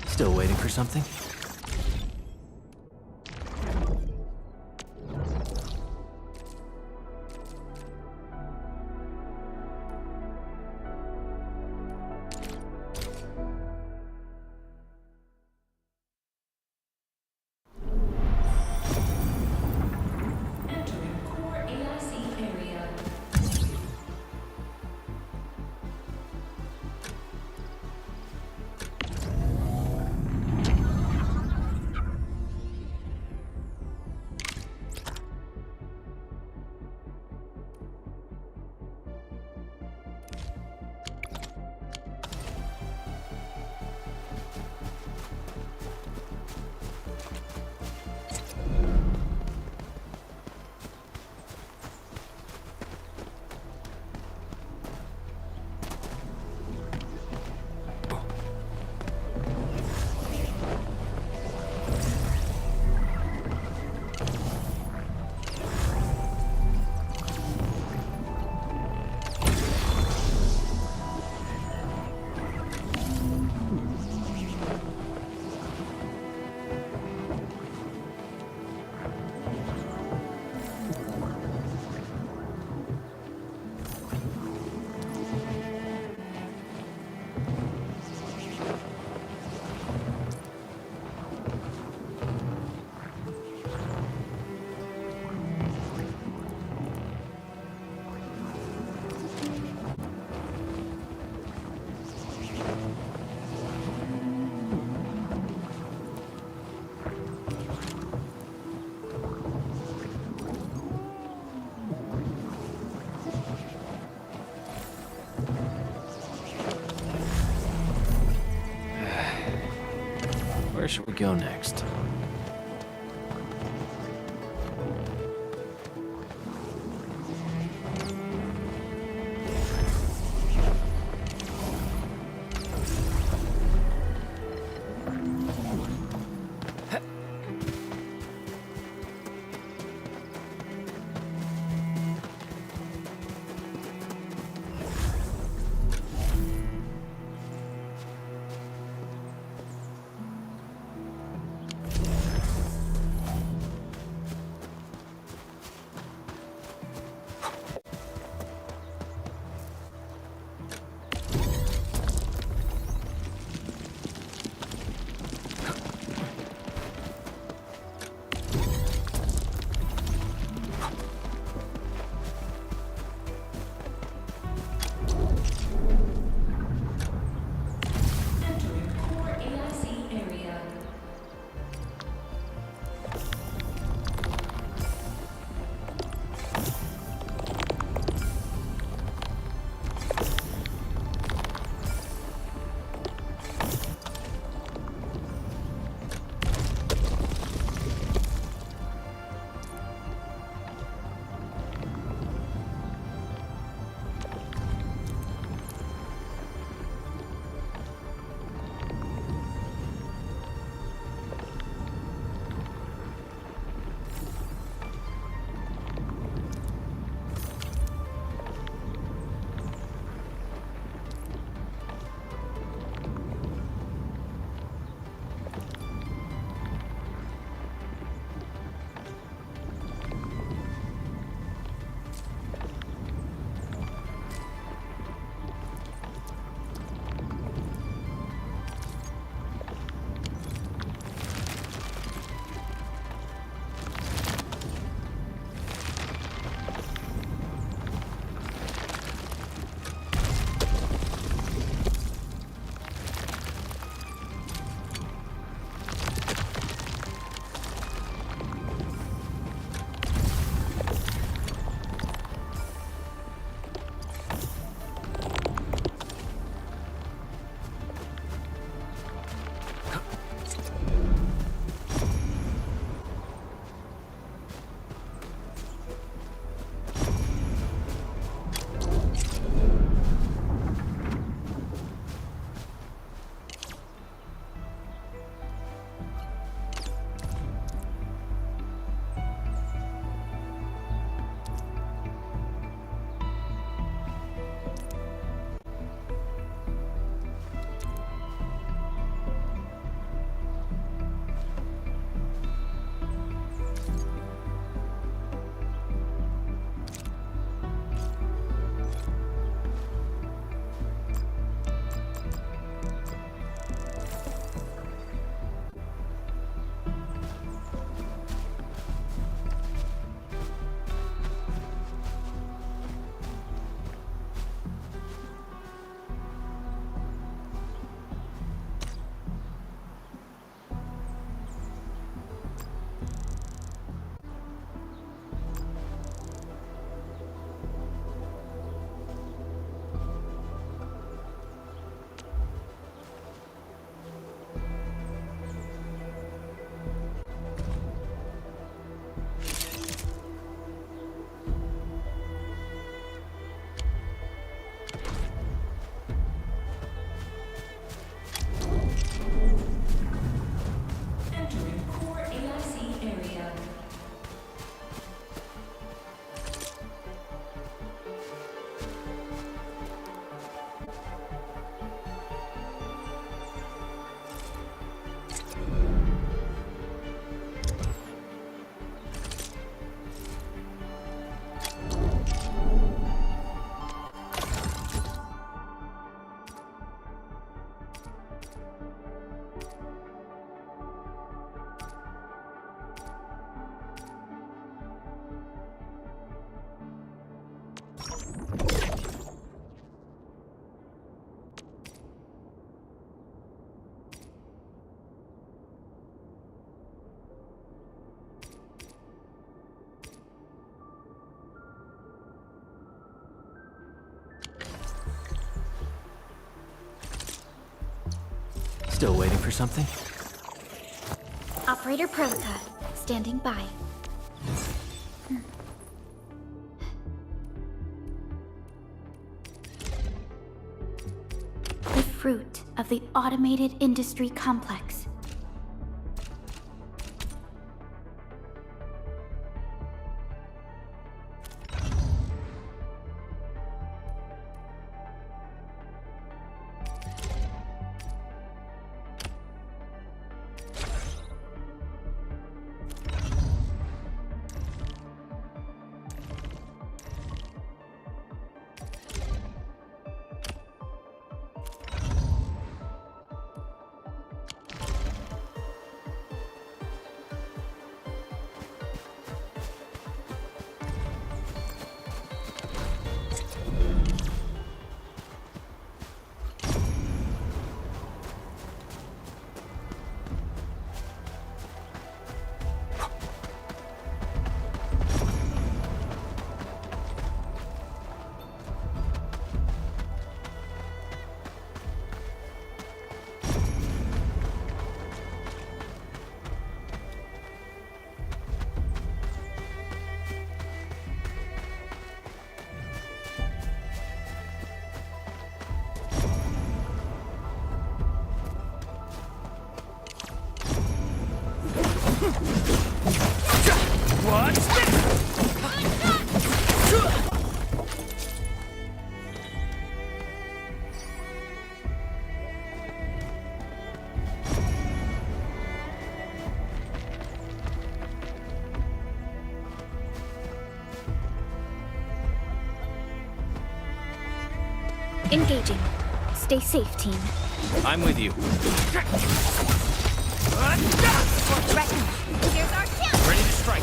Still waiting for something? Entering core AIC area. Where should we go next? Still waiting for something? Operator Prolica, standing by. The fruit of the automated industry complex. Engaging. Stay safe, team. I'm with you. Here's our chance! Ready to strike.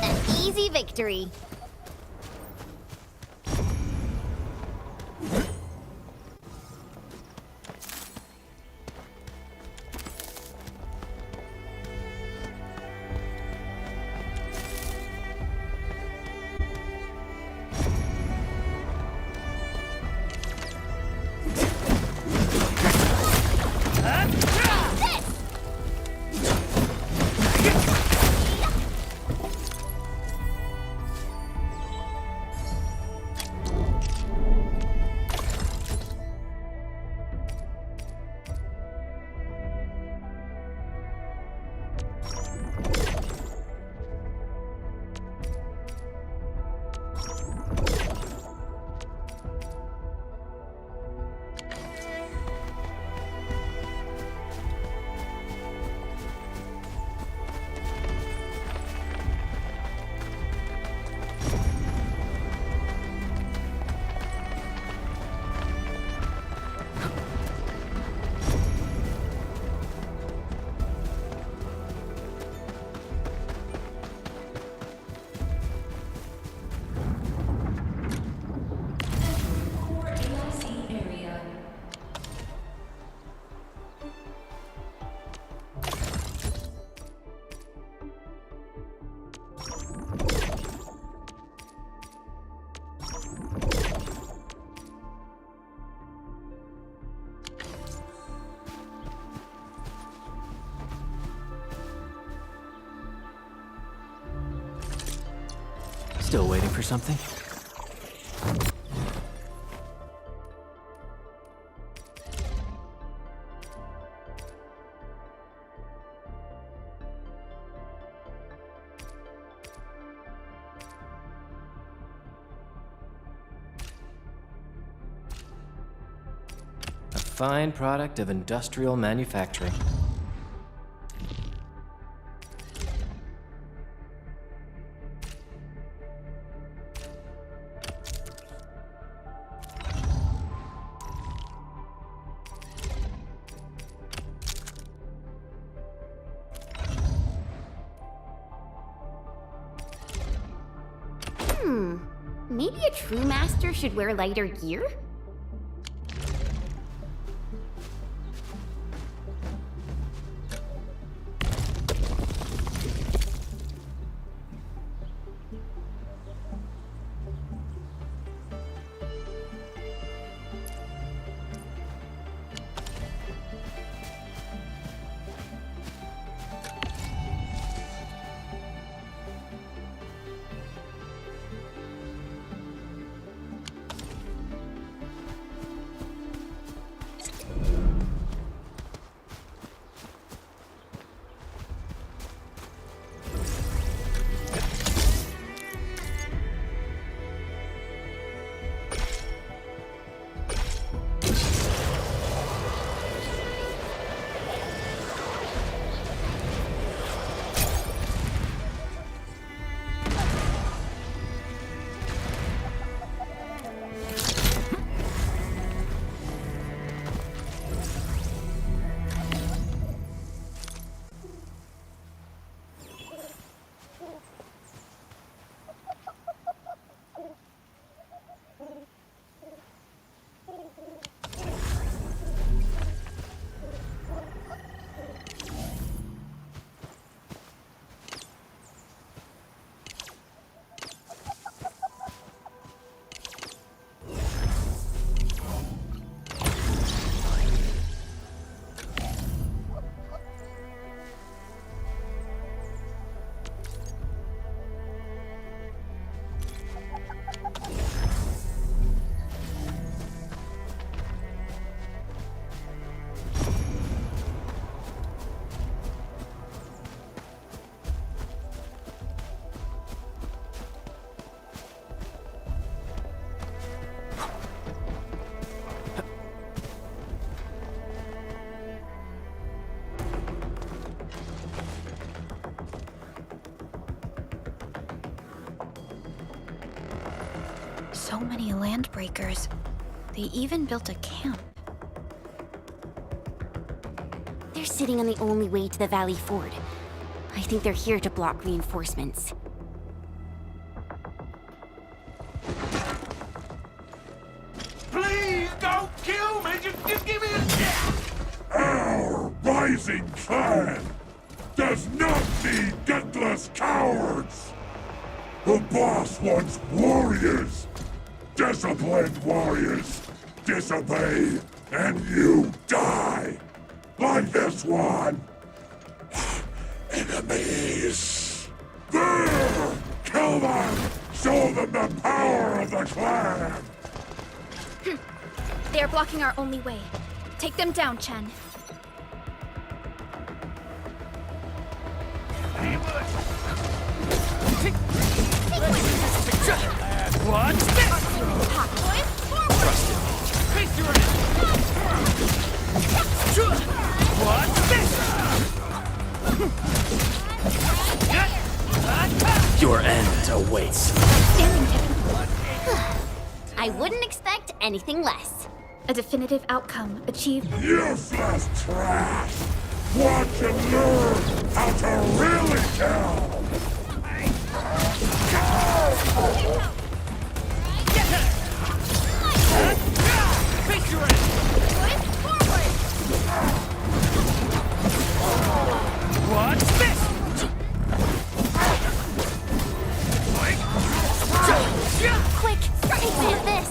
An easy victory. Still waiting for something? A fine product of industrial manufacturing. Maybe a true master should wear lighter gear? So many landbreakers. They even built a camp. They're sitting on the only way to the Valley Ford. I think they're here to block reinforcements. Please don't kill me! Just give me a chance! Our rising clan does not need gutless cowards! The boss wants warriors! Disciplined warriors! Disobey, and you die! Like this one! Enemies! There! Kill them! Show them the power of the clan! They are blocking our only way. Take them down, Chen. Watch this! Face your Watch this! Your end awaits. I wouldn't expect anything less. A definitive outcome achieved. Useless trash! Watch and learn how to really kill! Face your Watch this! Quick, take me of this!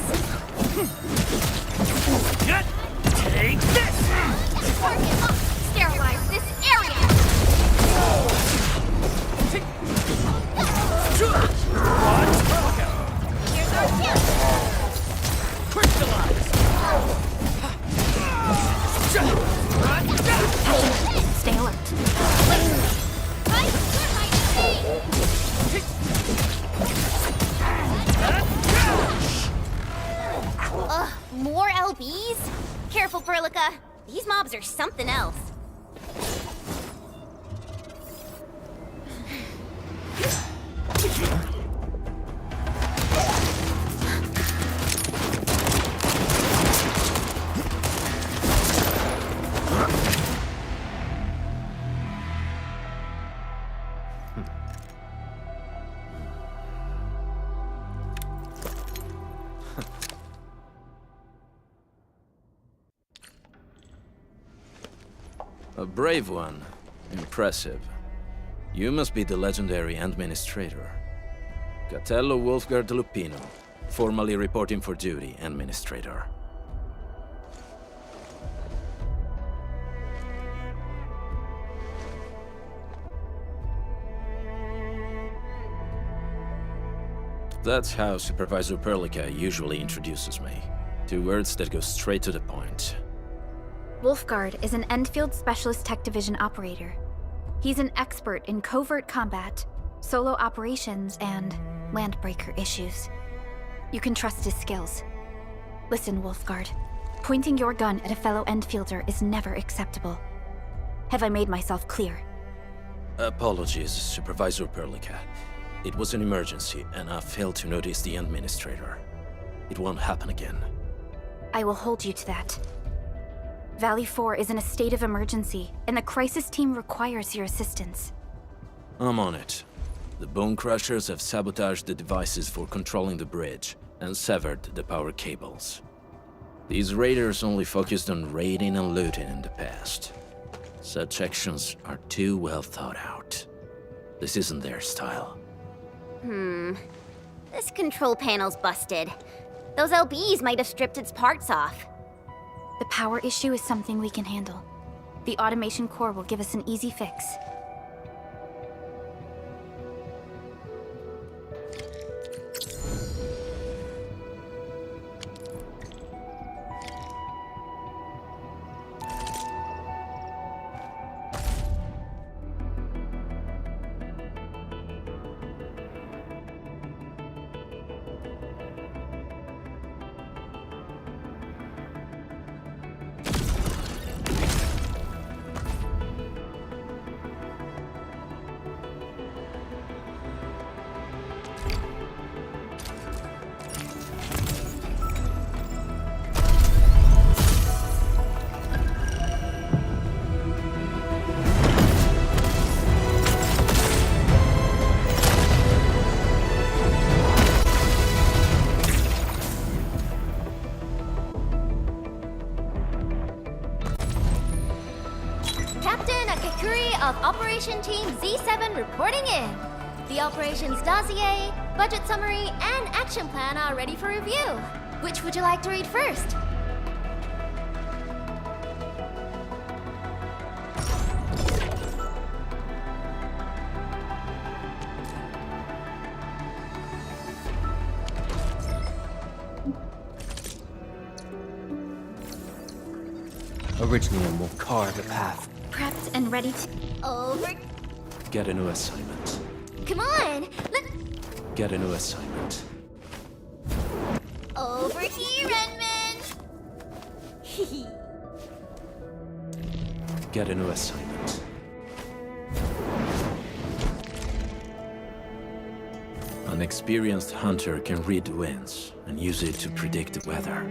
Take this! Target up! Sterilize this area! Here's our chance! Crystallize! Stay alert. Ugh, more LBs? Careful, Perlica. These mobs are something else. A brave one. Impressive. You must be the legendary Administrator. Catello Wolfgard Lupino, formally reporting for duty, Administrator. That's how Supervisor Perlica usually introduces me. 2 words that go straight to the point. Wolfgard is an Endfield Specialist Tech Division operator. He's an expert in covert combat, solo operations, and landbreaker issues. You can trust his skills. Listen, Wolfgard. Pointing your gun at a fellow Endfielder is never acceptable. Have I made myself clear? Apologies, Supervisor Perlica. It was an emergency, and I failed to notice the Administrator. It won't happen again. I will hold you to that. Valley 4 is in a state of emergency, and the crisis team requires your assistance. I'm on it. The Bone Crushers have sabotaged the devices for controlling the bridge, and severed the power cables. These raiders only focused on raiding and looting in the past. Such actions are too well thought out. This isn't their style. This control panel's busted. Those LBs might have stripped its parts off. The power issue is something we can handle. The automation core will give us an easy fix. of Operation Team Z7 reporting in. The operations dossier, budget summary, and action plan are ready for review. Which would you like to read first? Originally will carve a path. Prepped and ready to... Over. Get a new assignment. Come on! Get a new assignment. Over here, Redmond! Get a new assignment. An experienced hunter can read the winds and use it to predict the weather.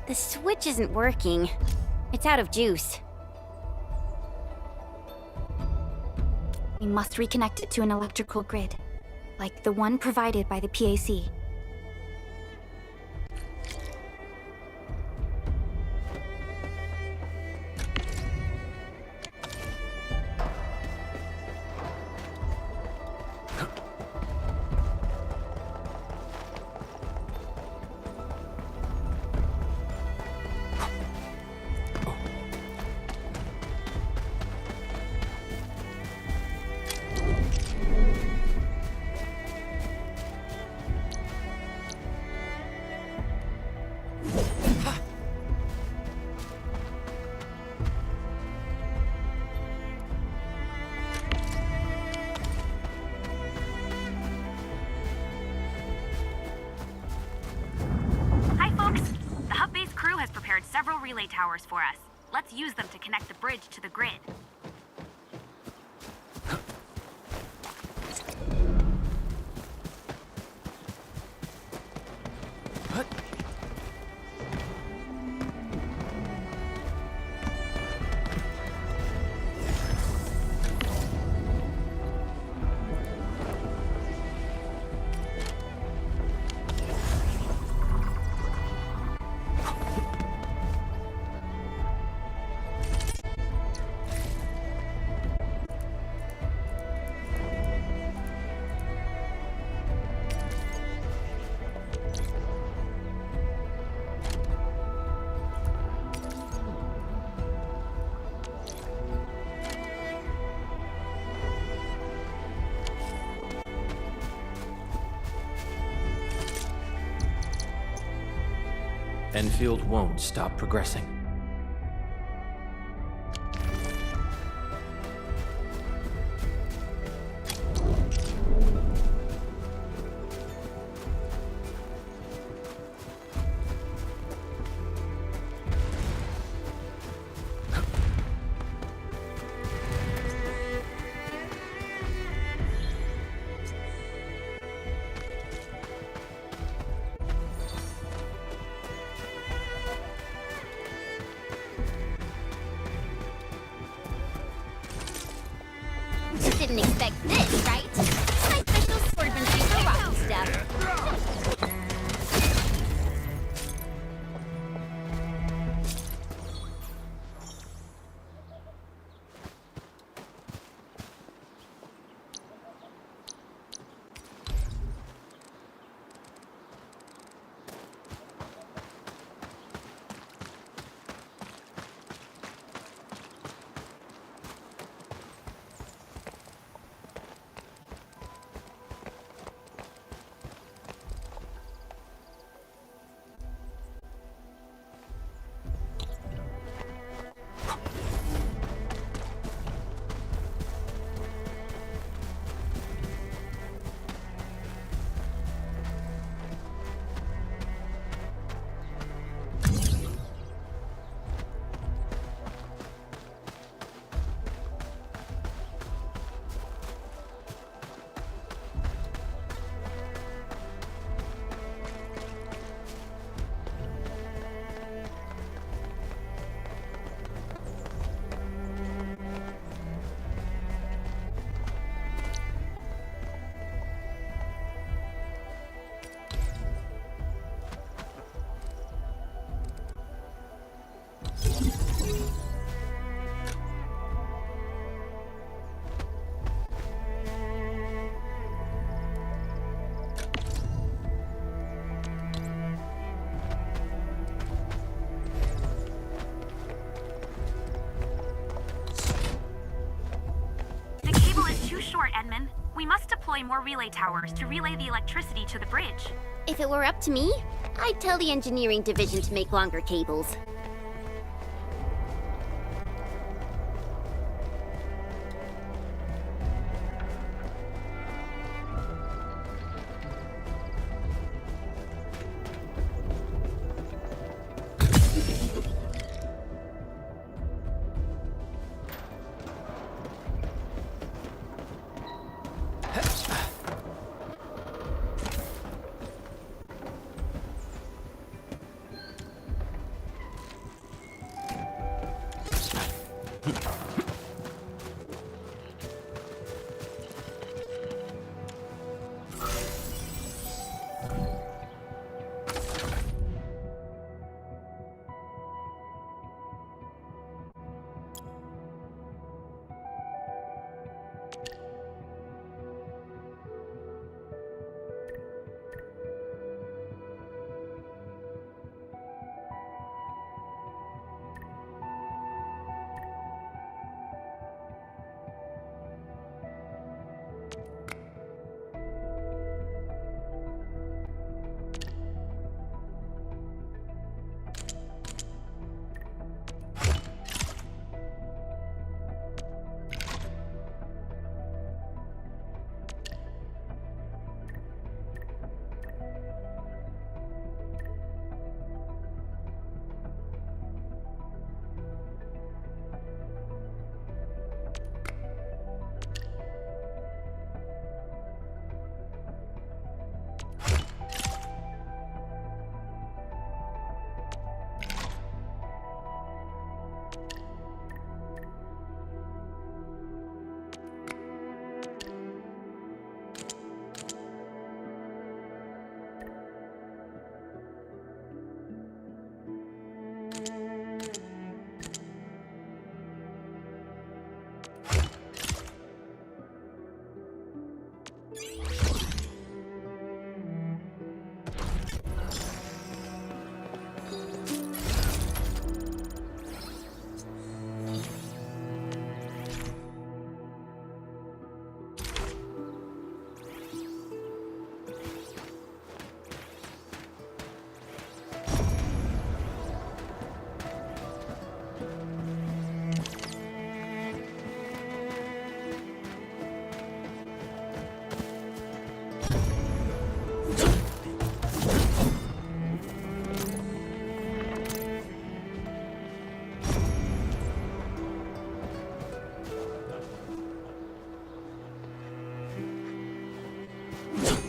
The switch isn't working. It's out of juice. We must reconnect it to an electrical grid, like the one provided by the PAC. Hi, folks. The hub base crew has prepared several relay towers for us. Let's use them to connect the bridge to the grid. Enfield won't stop progressing. Didn't expect this, right? My special swordsmanship for rocky stuff. Short, Edmund. We must deploy more relay towers to relay the electricity to the bridge. If it were up to me, I'd tell the engineering division to make longer cables.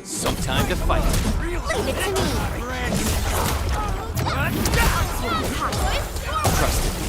Some time to fight. Leave it to me. Trust in me.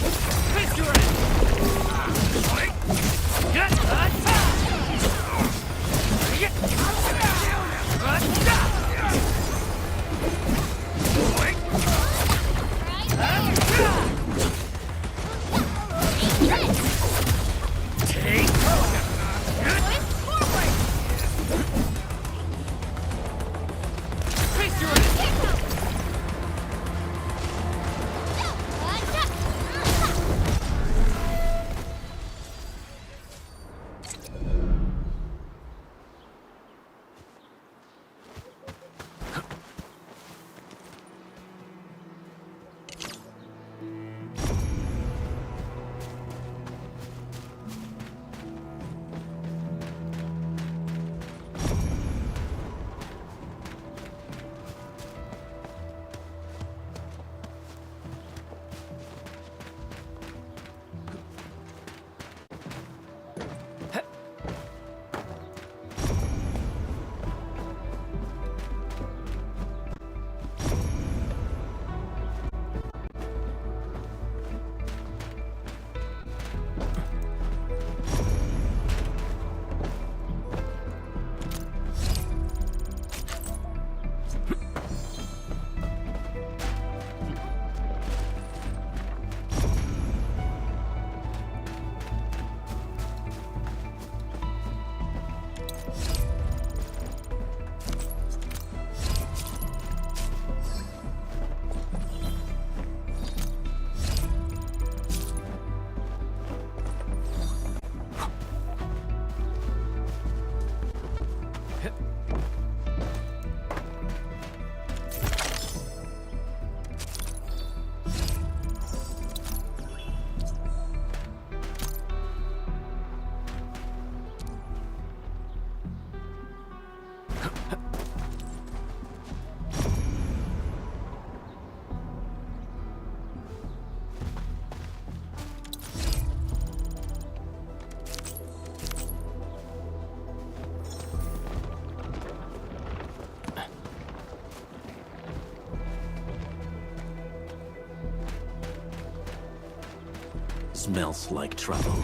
Smells like trouble.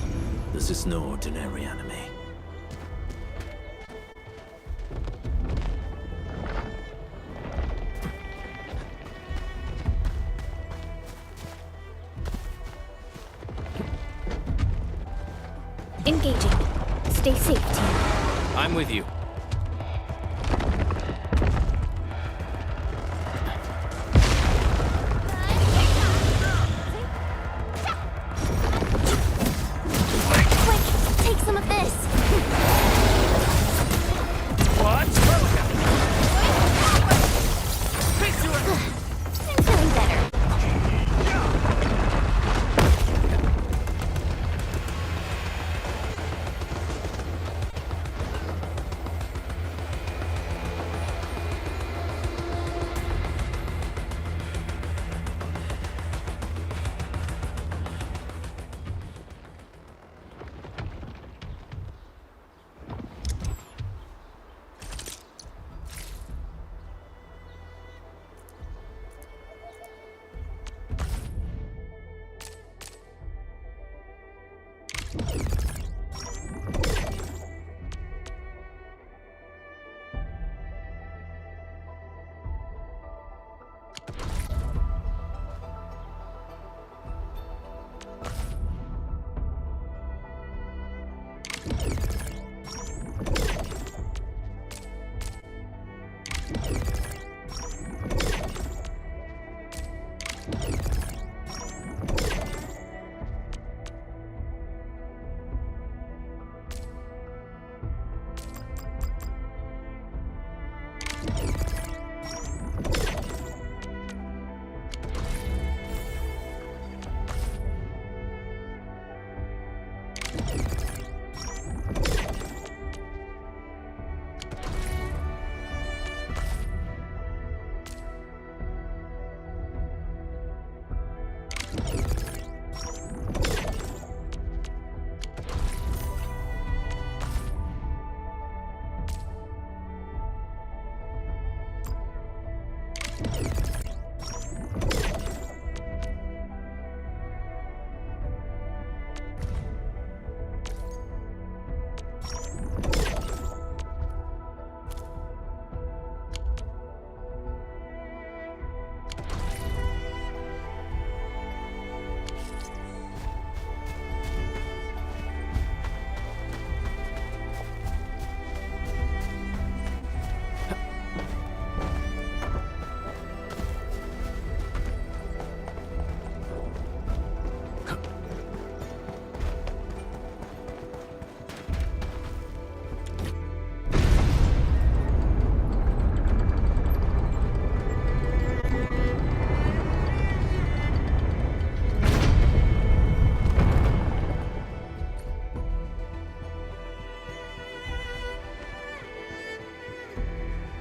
This is no ordinary enemy. Engaging. Stay safe, team. I'm with you. Quick, take some of this. I'm feeling better.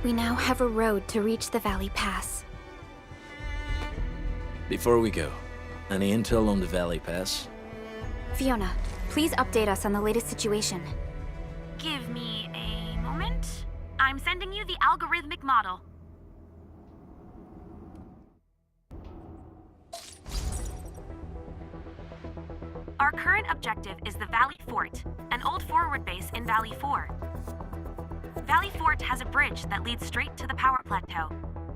We now have a road to reach the Valley Pass. Before we go, any intel on the Valley Pass? Fiona, please update us on the latest situation. Give me a moment. I'm sending you the algorithmic model. Our current objective is the Valley Fort, an old forward base in Valley 4. Valley Fort has a bridge that leads straight to the power plateau.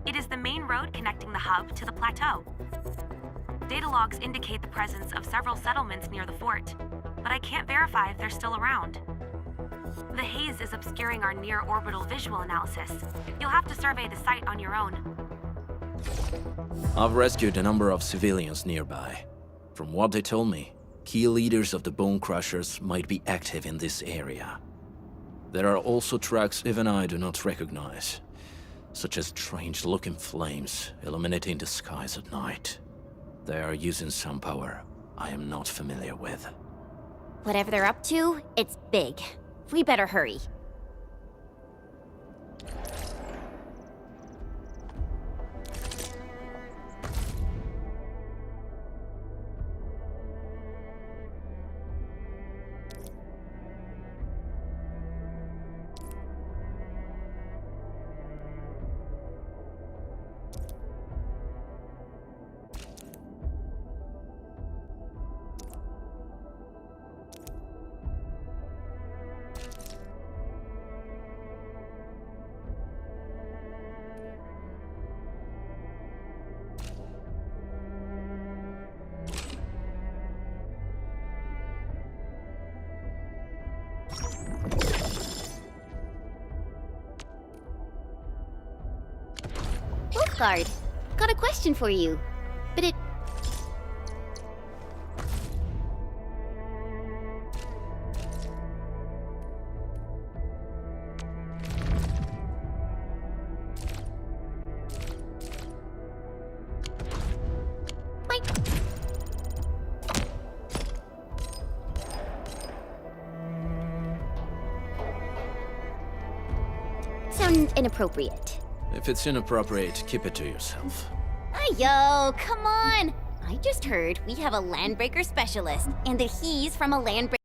It is the main road connecting the hub to the plateau. Data logs indicate the presence of several settlements near the fort, but I can't verify if they're still around. The haze is obscuring our near-orbital visual analysis. You'll have to survey the site on your own. I've rescued a number of civilians nearby. From what they told me, key leaders of the Bone Crushers might be active in this area. There are also tracks even I do not recognize, such as strange-looking flames illuminating the skies at night. They are using some power I am not familiar with. Whatever they're up to, it's big. We better hurry. Guard, got a question for you, but it... Sound inappropriate. If it's inappropriate, keep it to yourself. Yo, come on! I just heard we have a landbreaker specialist, and that he's from a landbreaker.